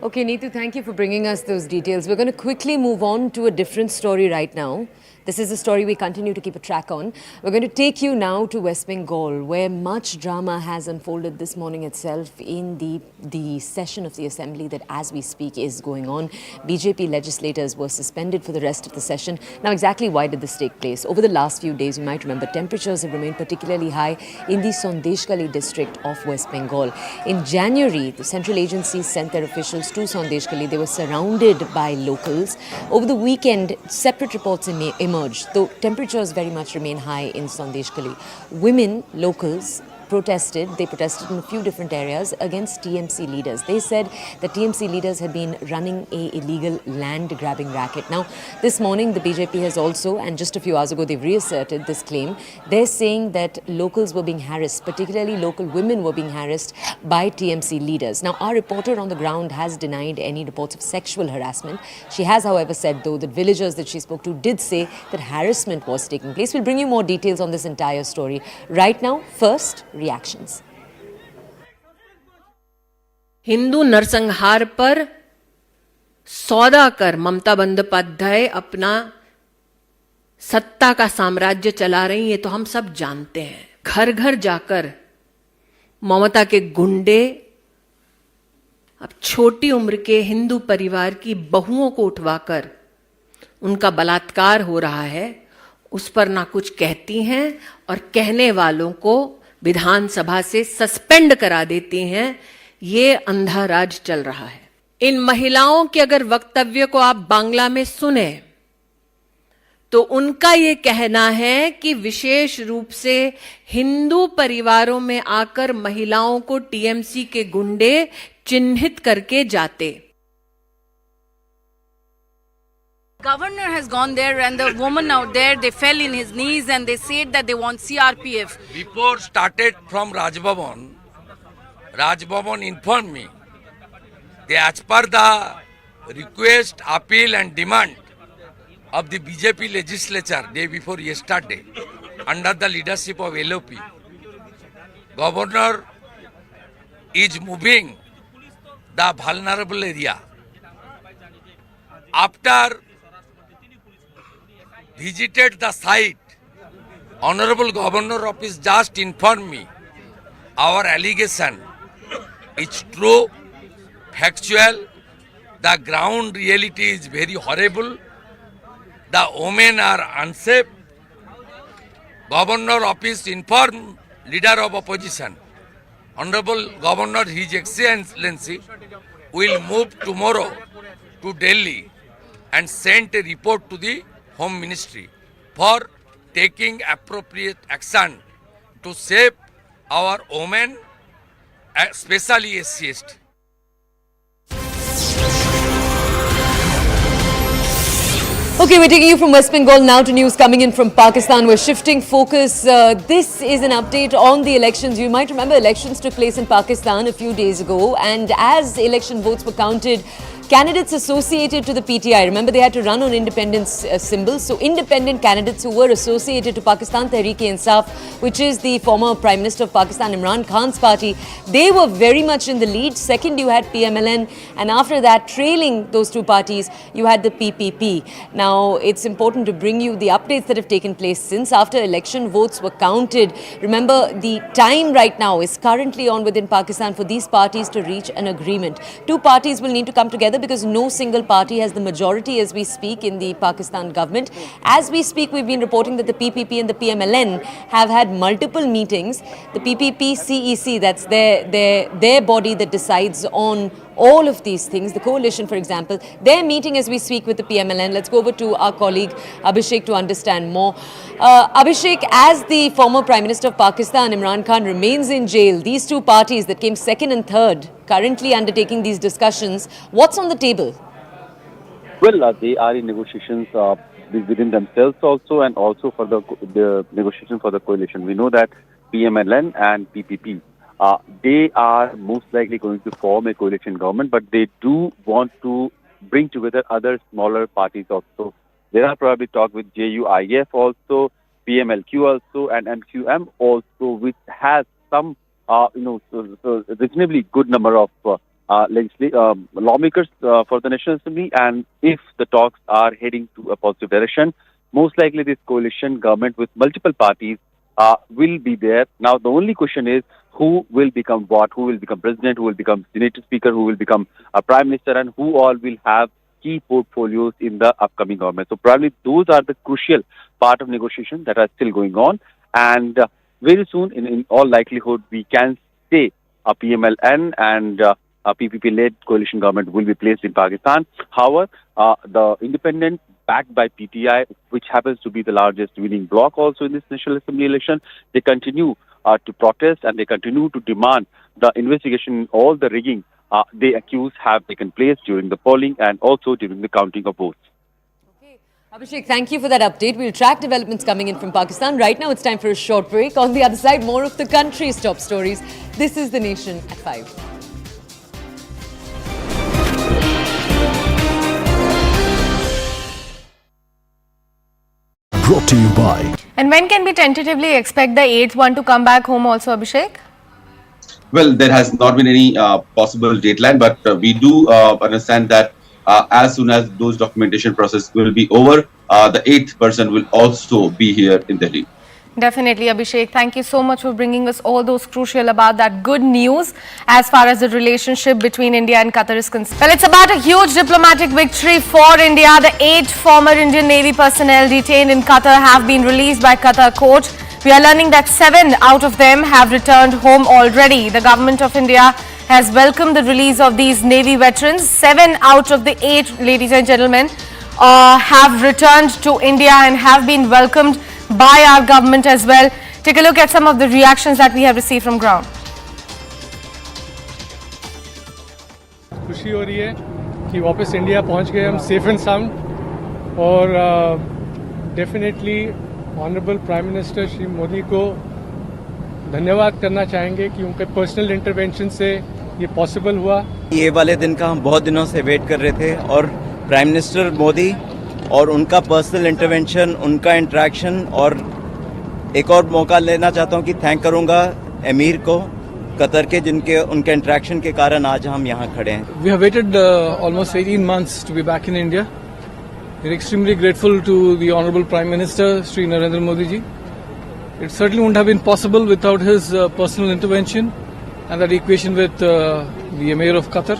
S1: Okay, Neetu, thank you for bringing us those details. We're going to quickly move on to a different story right now. This is a story we continue to keep a track on. We're going to take you now to West Bengal, where much drama has unfolded this morning itself in the session of the assembly that, as we speak, is going on. BJP legislators were suspended for the rest of the session. Now, exactly why did this take place? Over the last few days, you might remember, temperatures have remained particularly high in the Sandeshkhali district of West Bengal. In January, the central agencies sent their officials to Sandeshkhali. They were surrounded by locals. Over the weekend, separate reports emerged, though temperatures very much remain high in Sandeshkhali. Women, locals, protested. They protested in a few different areas against TMC leaders. They said that TMC leaders had been running a illegal land grabbing racket. Now, this morning the BJP has also, and just a few hours ago they've reasserted this claim. They're saying that locals were being harassed, particularly local women were being harassed by TMC leaders. Now, our reporter on the ground has denied any reports of sexual harassment. She has, however, said though that villagers that she spoke to did say that harassment was taking place. We'll bring you more details on this entire story. Right now, first, reactions.
S22: Hindu नरसंहार पर सौदा कर ममता बंदोपाध्याय अपना सत्ता का साम्राज्य चला रही है, तो हम सब जानते हैं। घर घर जाकर ममता के गुंडे अब छोटी उम्र के हिंदू परिवार की बहुओं को उठवाकर उनका बलात्कार हो रहा है, उस पर ना कुछ कहती हैं और कहने वालों को विधानसभा से सस्पेंड करा देती हैं। ये अंधा राज चल रहा है। इन महिलाओं के अगर वक्तव्य को आप बांग्ला में सुने तो उनका ये कहना है कि विशेष रूप से हिंदू परिवारों में आकर महिलाओं को टीएमसी के गुंडे चिन्हित करके जाते।
S23: Governor has gone there and the woman out there, they fell in his knees and they said that they want CRPF.
S24: Report started from Raj Bhavan. Raj Bhavan informed me
S2: as per the request, appeal and demand of the BJP legislature day before yesterday, under the leadership of LOP, Governor is moving the vulnerable area. After visited the site, Honorable Governor Office just informed me our allegation is true, factual, the ground reality is very horrible, the women are unsafe. Governor Office informed Leader of Opposition, Honorable Governor His Excellency will move tomorrow to Delhi and send a report to the Home Ministry for taking appropriate action to save our women, especially SC/ST.
S1: Okay, we're taking you from West Bengal now to news coming in from Pakistan. We're shifting focus. This is an update on the elections. You might remember elections took place in Pakistan a few days ago, and as election votes were counted, candidates associated to the PTI, remember they had to run on independence symbols, so independent candidates who were associated to Pakistan Tehreek-e-Insaf, which is the former Prime Minister of Pakistan Imran Khan's party, they were very much in the lead. Second, you had PMLN, and after that, trailing those two parties, you had the PPP. Now, it's important to bring you the updates that have taken place since after election votes were counted. Remember, the time right now is currently on within Pakistan for these parties to reach an agreement. Two parties will need to come together because no single party has the majority as we speak in the Pakistan government. As we speak, we've been reporting that the PPP and the PMLN have had multiple meetings. The PPP CEC, that's their body that decides on all of these things. The coalition, for example, they're meeting as we speak with the PMLN. Let's go over to our colleague Abhishek to understand more. Abhishek, as the former Prime Minister of Pakistan, Imran Khan, remains in jail, these two parties that came second and third, currently undertaking these discussions, what's on the table?
S3: Well, they are in negotiations within themselves also, and also for the negotiation for the coalition. We know that PMLN and PPP, they are most likely going to form a coalition government, but they do want to bring together other smaller parties also. There are probably talks with JUIF also, PMLQ also, and MQM also, which has some reasonably good number of lawmakers for the National Assembly. And if the talks are heading to a positive direction, most likely this coalition government with multiple parties will be there. Now, the only question is who will become what, who will become president, who will become Senate Speaker, who will become a Prime Minister, and who all will have key portfolios in the upcoming government. So probably those are the crucial part of negotiation that are still going on. And very soon, in all likelihood, we can say a PMLN and a PPP-led coalition government will be placed in Pakistan. However, the independent backed by PTI, which happens to be the largest winning bloc also in this National Assembly election, they continue to protest and they continue to demand the investigation in all the rigging they accuse have taken place during the polling and also during the counting of votes.
S1: Abhishek, thank you for that update. We'll track developments coming in from Pakistan. Right now, it's time for a short break. On the other side, more of the country's top stories. This is The Nation at 5.
S7: Brought to you by.
S20: And when can we tentatively expect the 8th one to come back home also, Abhishek?
S19: Well, there has not been any possible deadline, but we do understand that as soon as those documentation process will be over, the 8th person will also be here in Delhi.
S20: Definitely, Abhishek. Thank you so much for bringing us all those crucial about that good news as far as the relationship between India and Qatar is concerned. Well, it's about a huge diplomatic victory for India. The 8 former Indian Navy personnel detained in Qatar have been released by Qatar court. We are learning that 7 out of them have returned home already. The government of India has welcomed the release of these Navy veterans. 7 out of the 8, ladies and gentlemen, have returned to India and have been welcomed by our government as well. Take a look at some of the reactions that we have received from ground.
S5: खुशी हो रही है कि वापस India पहुंच गए हम safe and sound और definitely honourable prime minister Shri Modi को धन्यवाद करना चाहेंगे कि उनके पर्सनल इंटरवेंशन से ये पॉसिबल हुआ.
S6: ये वाले दिन का हम बहुत दिनों से वेट कर रहे थे और प्राइम मिनिस्टर मोदी और उनका पर्सनल इंटरवेंशन, उनका इंटरेक्शन, और एक और मौका लेना चाहता हूं कि थैंक करूंगा अमीर को कतर के, जिनके उनके इंटरेक्शन के कारण आज हम यहाँ खड़े हैं.
S5: We have waited almost 18 months to be back in India. We are extremely grateful to the Honorable Prime Minister, Sri Narendra Modi ji. It certainly wouldn't have been possible without his personal intervention and that equation with the Emir of Qatar.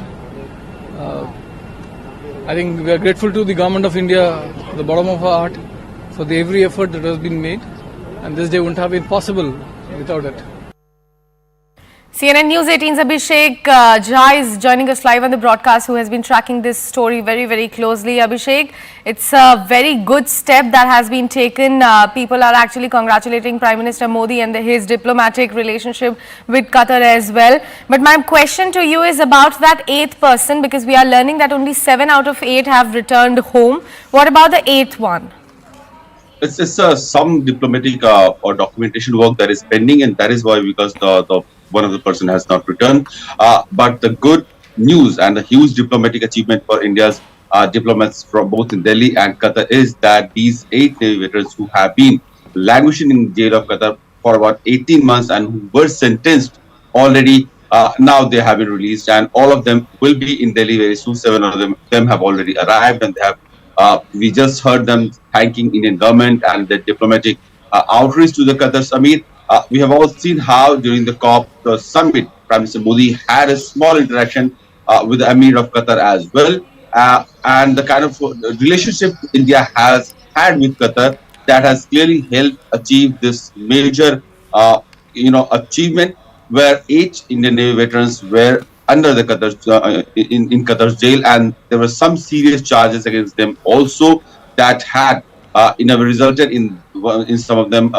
S5: I think we are grateful to the Government of India, from the bottom of our heart, for the every effort that has been made, and this day wouldn't have been possible without it.
S20: CNN News 18's Abhishek Jha is joining us live on the broadcast, who has been tracking this story very, very closely. Abhishek, it's a very good step that has been taken. People are actually congratulating Prime Minister Modi and his diplomatic relationship with Qatar as well. But my question to you is about that 8th person, because we are learning that only 7 out of 8 have returned home. What about the 8th one?
S19: It's some diplomatic or documentation work that is pending, and that is why, because the one of the person has not returned. But the good news and the huge diplomatic achievement for India's diplomats from both in Delhi and Qatar is that these 8 Navy veterans who have been languishing in jail of Qatar for about 18 months and who were sentenced already, now they have been released, and all of them will be in Delhi very soon. 7 of them have already arrived, and they have we just heard them thanking Indian government and the diplomatic outreach to the Qatar's Amir. We have all seen how during the COP summit, Prime Minister Modi had a small interaction with the Emir of Qatar as well. And the kind of relationship India has had with Qatar that has clearly helped achieve this major, achievement, where 8 Indian Navy veterans were under the Qatar's, in Qatar's jail, and there were some serious charges against them also that had, resulted in some of them,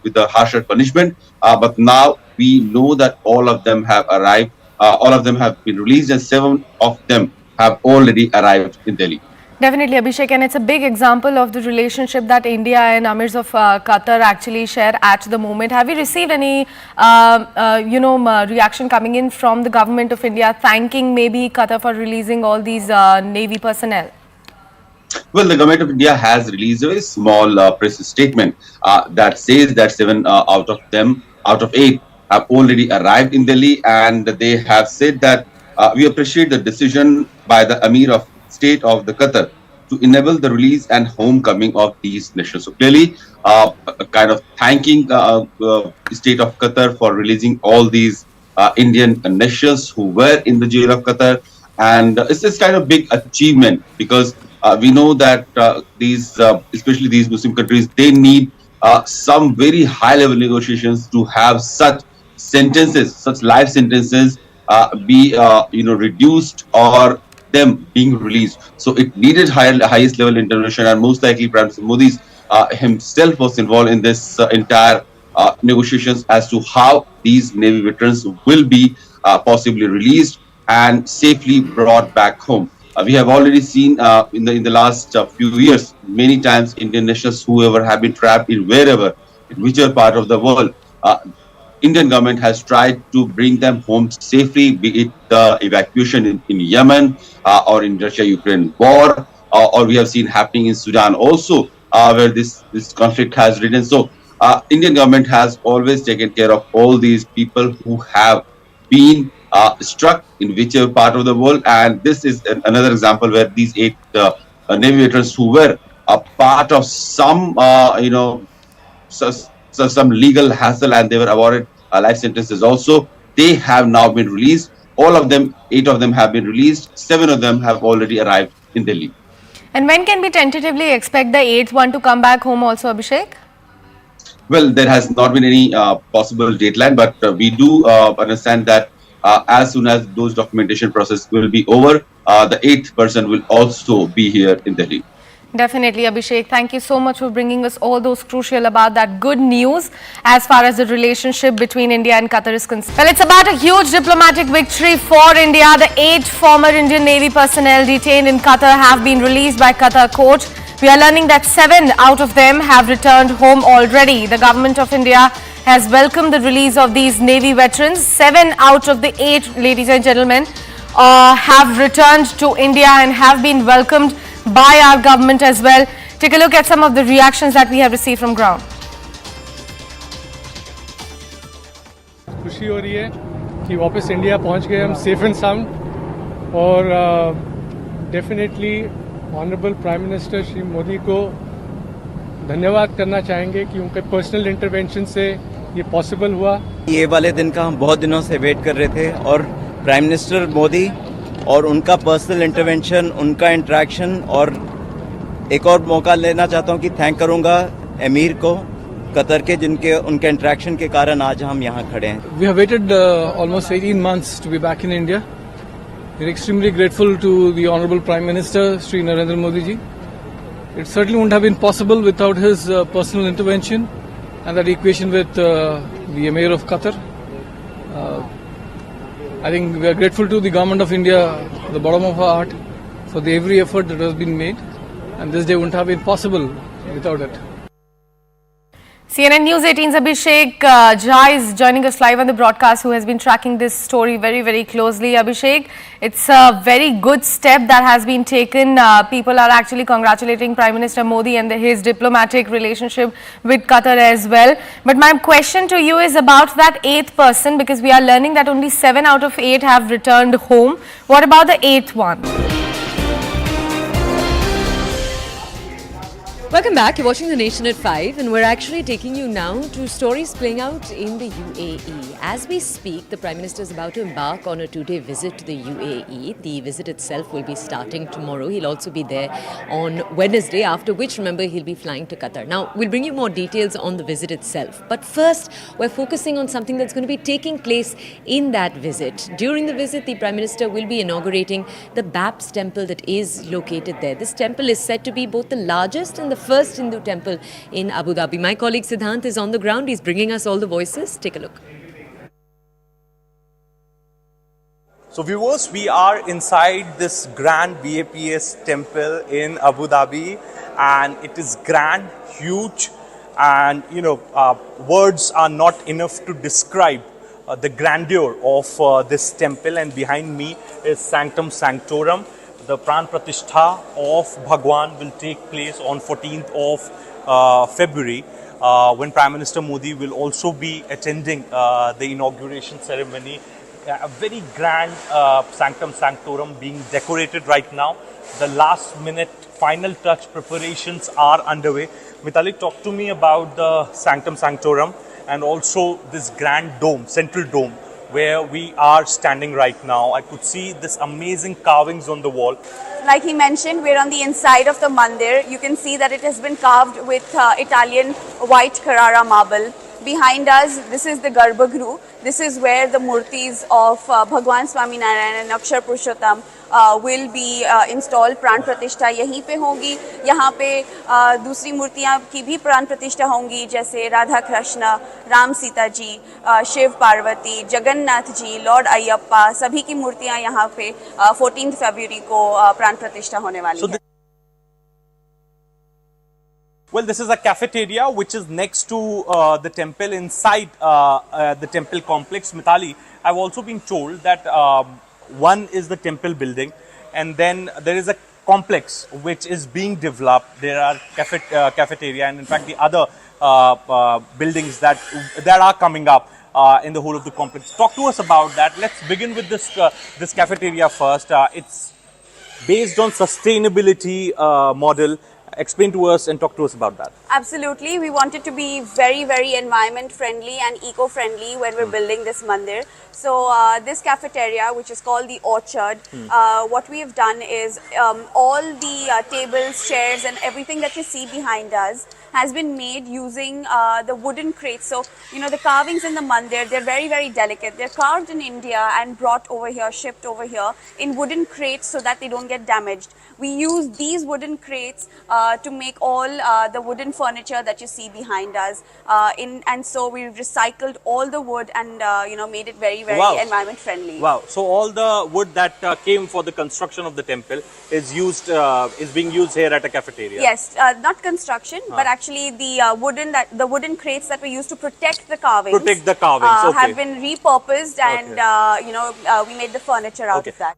S19: with a harsher punishment. But now we know that all of them have arrived, all of them have been released, and 7 of them have already arrived in Delhi.
S20: Definitely, Abhishek, and it's a big example of the relationship that India and Amirs of Qatar actually share at the moment. Have you received any, reaction coming in from the government of India thanking maybe Qatar for releasing all these Navy personnel?
S19: Well, the government of India has released a very small press statement that says that 7 out of 8 have already arrived in Delhi, and they have said that we appreciate the decision by the Amir of State of the Qatar to enable the release and homecoming of these nations. So clearly, kind of thanking State of Qatar for releasing all these Indian nations who were in the jail of Qatar, and it's this kind of big achievement because we know that these, especially these Muslim countries, they need some very high-level negotiations to have such sentences, such life sentences, be reduced or them being released. So it needed highest level intervention, and most likely Prime Minister Modi himself was involved in this entire negotiations as to how these Navy veterans will be possibly released and safely brought back home. We have already seen in the last few years, many times Indian nationals, whoever have been trapped in wherever, in whichever part of the world, Indian government has tried to bring them home safely, be it the evacuation in Yemen or in Russia-Ukraine war, or we have seen happening in Sudan also, where this conflict has risen. So Indian government has always taken care of all these people who have been struck in whichever part of the world, and this is another example where these 8 Navy veterans who were a part of some, some legal hassle, and they were awarded life sentences also. They have now been released. All of them, 8 of them have been released. 7 of them have already arrived in Delhi.
S20: And when can we tentatively expect the 8th one to come back home also, Abhishek?
S19: Well, there has not been any possible deadline, but we do understand that as soon as those documentation process will be over, the 8th person will also be here in Delhi.
S20: Definitely, Abhishek. Thank you so much for bringing us all those crucial about that good news as far as the relationship between India and Qatar is concerned. Well, it's about a huge diplomatic victory for India. The 8 former Indian Navy personnel detained in Qatar have been released by Qatar court. We are learning that 7 out of them have returned home already. The government of India has welcomed the release of these Navy veterans. 7 out of the 8, ladies and gentlemen, have returned to India and have been welcomed by our government as well. Take a look at some of the reactions that we have received from ground.
S5: खुशी हो रही है कि वापस India पहुंच गए हम safe and sound और definitely honourable prime minister Shri Modi को धन्यवाद करना चाहेंगे कि उनके पर्सनल इंटरवेंशन से ये पॉसिबल हुआ।
S6: ये वाले दिन का हम बहुत दिनों से वेट कर रहे थे और प्राइम मिनिस्टर मोदी और उनका पर्सनल इंटरवेंशन, उनका इंटरेक्शन, और एक और मौका लेना चाहता हूं कि थैंक करूंगा अमीर को कतर के, जिनके उनके इंटरेक्शन के कारण आज हम यहाँ खड़े हैं।
S5: We have waited almost 18 months to be back in India. We are extremely grateful to the Honorable Prime Minister Shri Narendra Modi ji. It certainly wouldn't have been possible without his personal intervention and that equation with the Emir of Qatar. I think we are grateful to the Government of India, from the bottom of our heart, for the every effort that has been made, and this day wouldn't have been possible without it.
S20: CNN News 18's Abhishek Jha is joining us live on the broadcast, who has been tracking this story very, very closely. Abhishek, it's a very good step that has been taken. People are actually congratulating Prime Minister Modi and his diplomatic relationship with Qatar as well. But my question to you is about that 8th person, because we are learning that only 7 out of 8 have returned home. What about the 8th one?
S1: Welcome back. You're watching The Nation at 5, and we're actually taking you now to stories playing out in the UAE. As we speak, the Prime Minister is about to embark on a 2-day visit to the UAE. The visit itself will be starting tomorrow. He'll also be there on Wednesday, after which, remember, he'll be flying to Qatar. Now, we'll bring you more details on the visit itself. But first, we're focusing on something that's going to be taking place in that visit. During the visit, the Prime Minister will be inaugurating the BAPS temple that is located there. This temple is said to be both the largest and the first Hindu temple in Abu Dhabi. My colleague Siddhant is on the ground. He's bringing us all the voices. Take a look.
S4: So viewers, we are inside this grand BAPS temple in Abu Dhabi, and it is grand, huge, and words are not enough to describe the grandeur of this temple. And behind me is Sanctum Sanctorum. The Pran Pratishtha of Bhagwan will take place on 14th of February, when Prime Minister Modi will also be attending the inauguration ceremony. A very grand Sanctum Sanctorum being decorated right now. The last minute final touch preparations are underway. Mitali, talk to me about the Sanctum Sanctorum and also this grand dome, central dome, where we are standing right now. I could see this amazing carvings on the wall.
S7: Like he mentioned, we're on the inside of the mandir. You can see that it has been carved with Italian white Carrara marble. Behind us, this is the Garbhagriha. This is where the murtis of Bhagwan Swami Narayan and Akshar Purushottam will be installed. प्राण प्रतिष्ठा यहीं पे होगी. यहाँ पे दूसरी मूर्तियाँ की भी प्राण प्रतिष्ठा होंगी, जैसे राधा कृष्ण, राम सीता जी, शिव पार्वती, जगन्नाथ जी, लॉर्ड अयप्पा, सभी की मूर्तियाँ यहाँ पे 14 फरवरी को प्राण प्रतिष्ठा होने वाली है.
S4: Well, this is a cafeteria which is next to the temple, inside the temple complex. Mitali, I've also been told that one is the temple building, and then there is a complex which is being developed. There are cafeteria, and in fact the other buildings that are coming up in the whole of the complex. Talk to us about that. Let's begin with this cafeteria first. It's based on sustainability model. Explain to us and talk to us about that.
S7: Absolutely. We wanted to be very, very environment friendly and eco-friendly when we're building this mandir. So this cafeteria, which is called the Orchard, what we have done is all the tables, chairs and everything that you see behind us has been made using the wooden crates. So, the carvings in the mandir, they're very, very delicate. They're carved in India and brought over here, shipped over here in wooden crates so that they don't get damaged. We use these wooden crates to make all the wooden furniture that you see behind us. And so we've recycled all the wood and, made it very, very environment friendly.
S4: Wow. So all the wood that came for the construction of the temple is being used here at a cafeteria.
S7: Yes, not construction, but actually the wooden crates that were used to protect the carvings.
S4: Protect the carvings. Okay.
S7: Have been repurposed, and we made the furniture out of that.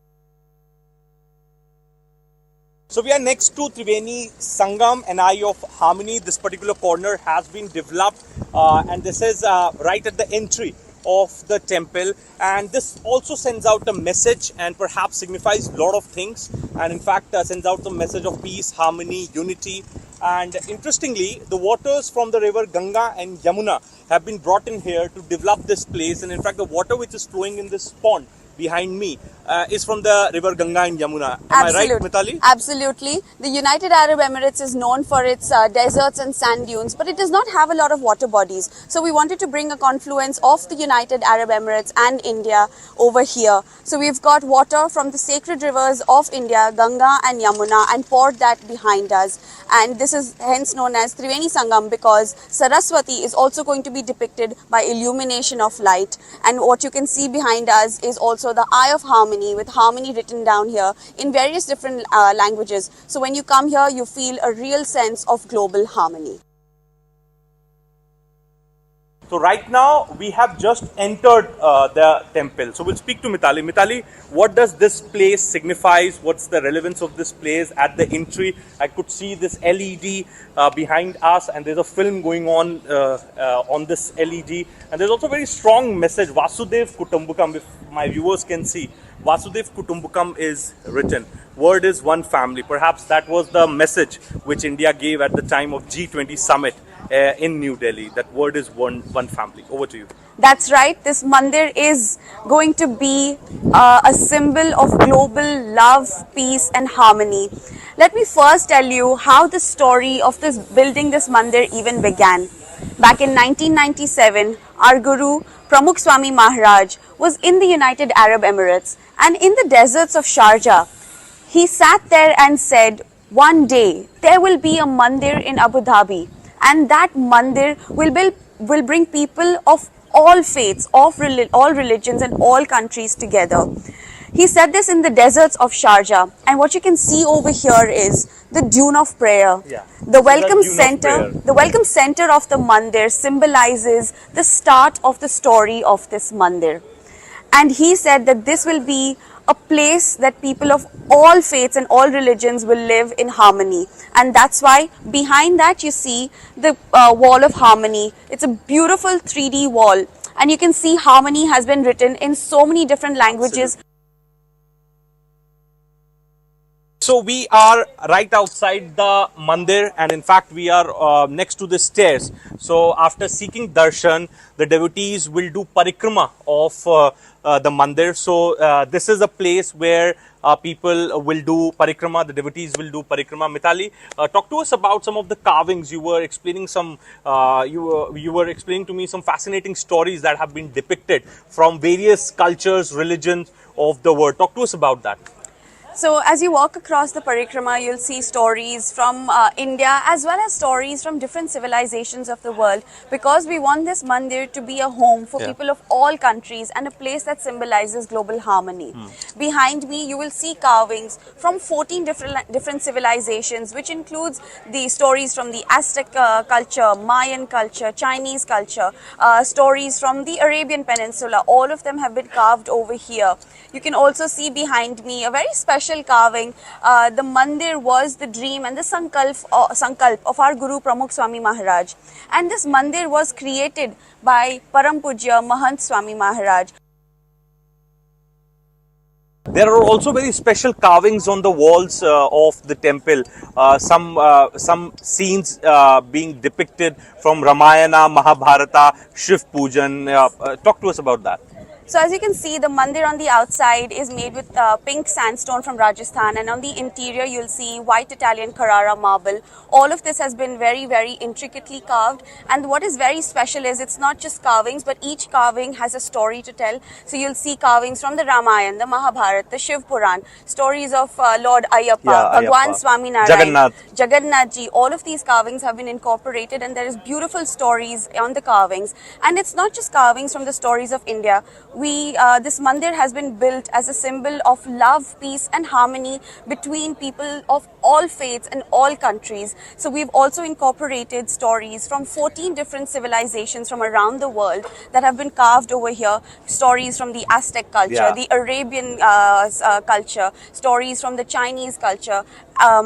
S4: So we are next to Triveni Sangam, an eye of harmony. This particular corner has been developed and this is right at the entry of the temple, and this also sends out a message and perhaps signifies a lot of things, and in fact sends out the message of peace, harmony, unity. And interestingly, the waters from the river Ganga and Yamuna have been brought in here to develop this place, and in fact the water which is flowing in this pond behind me is from the river Ganga and Yamuna. Am I right, Mithali?
S7: Absolutely. The United Arab Emirates is known for its deserts and sand dunes, but it does not have a lot of water bodies. So we wanted to bring a confluence of the United Arab Emirates and India over here. So we've got water from the sacred rivers of India, Ganga and Yamuna, and poured that behind us. And this is hence known as Triveni Sangam because Saraswati is also going to be depicted by illumination of light. And what you can see behind us is also the Eye of Harmony, with harmony written down here in various different languages. So when you come here, you feel a real sense of global harmony.
S4: So right now we have just entered the temple. So we'll speak to Mithali. Mithali, what does this place signify? What's the relevance of this place at the entry? I could see this LED behind us, and there's a film going on this LED. And there's also a very strong message, Vasudev Kutumbakam. If my viewers can see, Vasudev Kutumbakam is written. Word is one family. Perhaps that was the message which India gave at the time of G20 summit in New Delhi. That word is one family. Over to you.
S7: That's right. This mandir is going to be a symbol of global love, peace and harmony. Let me first tell you how the story of this building this mandir even began. Back in 1997, our Guru Pramukh Swami Maharaj was in the United Arab Emirates, and in the deserts of Sharjah, he sat there and said, one day there will be a mandir in Abu Dhabi, and that mandir will bring people of all faiths, of all religions and all countries together. He said this in the deserts of Sharjah, and what you can see over here is the dune of prayer.
S4: Yeah.
S7: The welcome center of the mandir symbolizes the start of the story of this mandir. And he said that this will be a place that people of all faiths and all religions will live in harmony. And that's why behind that you see the wall of harmony. It's a beautiful 3D wall, and you can see harmony has been written in so many different languages.
S4: So we are right outside the mandir, and in fact we are next to the stairs. So after seeking darshan, the devotees will do parikrama of the mandir. So this is a place where people will do parikrama, the devotees will do parikrama. Mithali, talk to us about some of the carvings. You were explaining you were explaining to me some fascinating stories that have been depicted from various cultures, religions of the world. Talk to us about that.
S7: So as you walk across the parikrama, you'll see stories from India as well as stories from different civilizations of the world, because we want this mandir to be a home for people of all countries and a place that symbolizes global harmony. Behind me, you will see carvings from 14 different civilizations, which includes the stories from the Aztec culture, Mayan culture, Chinese culture, stories from the Arabian Peninsula. All of them have been carved over here. You can also see behind me a very special carving. The mandir was the dream and the sankalp of our Guru Pramukh Swami Maharaj. And this mandir was created by Param Pujya Mahant Swami Maharaj.
S4: There are also very special carvings on the walls of the temple. Some scenes being depicted from Ramayana, Mahabharata, Shiv Pujan. Talk to us about that.
S7: So as you can see, the mandir on the outside is made with pink sandstone from Rajasthan, and on the interior you'll see white Italian Carrara marble. All of this has been very, very intricately carved, and what is very special is it's not just carvings, but each carving has a story to tell. So you'll see carvings from the Ramayana, the Mahabharata, the Shiv Puran, stories of Lord Ayyappa, Bhagwan Swaminarayan, Jagannath Ji. All of these carvings have been incorporated, and there is beautiful stories on the carvings. And it's not just carvings from the stories of India. this mandir has been built as a symbol of love, peace and harmony between people of all faiths and all countries. So we've also incorporated stories from 14 different civilizations from around the world that have been carved over here. Stories from the Aztec culture, the Arabian culture, stories from the Chinese culture,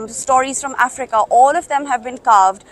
S7: stories from Africa. All of them have been carved.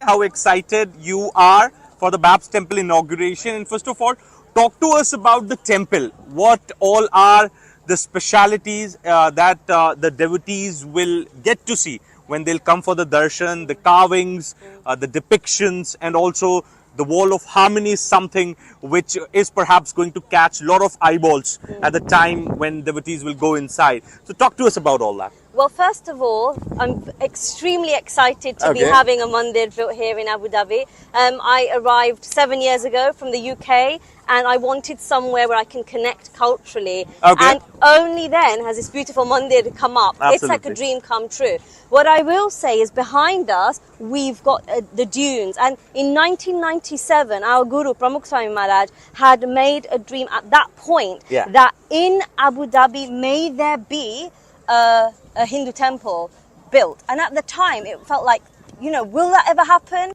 S4: How excited you are for the BAPS temple inauguration, and first of all, talk to us about the temple. What all are the specialities that the devotees will get to see when they'll come for the darshan, the carvings, the depictions, and also the wall of harmony is something which is perhaps going to catch a lot of eyeballs at the time when devotees will go inside. So talk to us about all that.
S8: Well, first of all, I'm extremely excited to be having a mandir built here in Abu Dhabi. I arrived 7 years ago from the UK and I wanted somewhere where I can connect culturally. And only then has this beautiful mandir come up. It's like a dream come true. What I will say is behind us, we've got the dunes. And in 1997, our Guru, Pramukh Swami Maharaj, had made a dream at that point that in Abu Dhabi, may there be a Hindu temple built. And at the time, it felt like, you know, will that ever happen?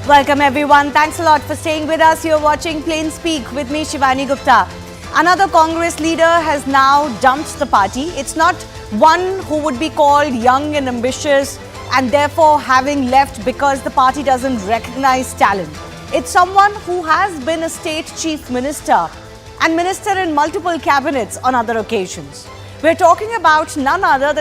S10: Welcome everyone. Thanks a lot for staying with us. You're watching Plain Speak with me, Shivani Gupta. Another Congress leader has now dumped the party. It's not one who would be called young and ambitious and therefore having left because the party doesn't recognize talent. It's someone who has been a state chief minister and minister in multiple cabinets on other occasions. We're talking about none other than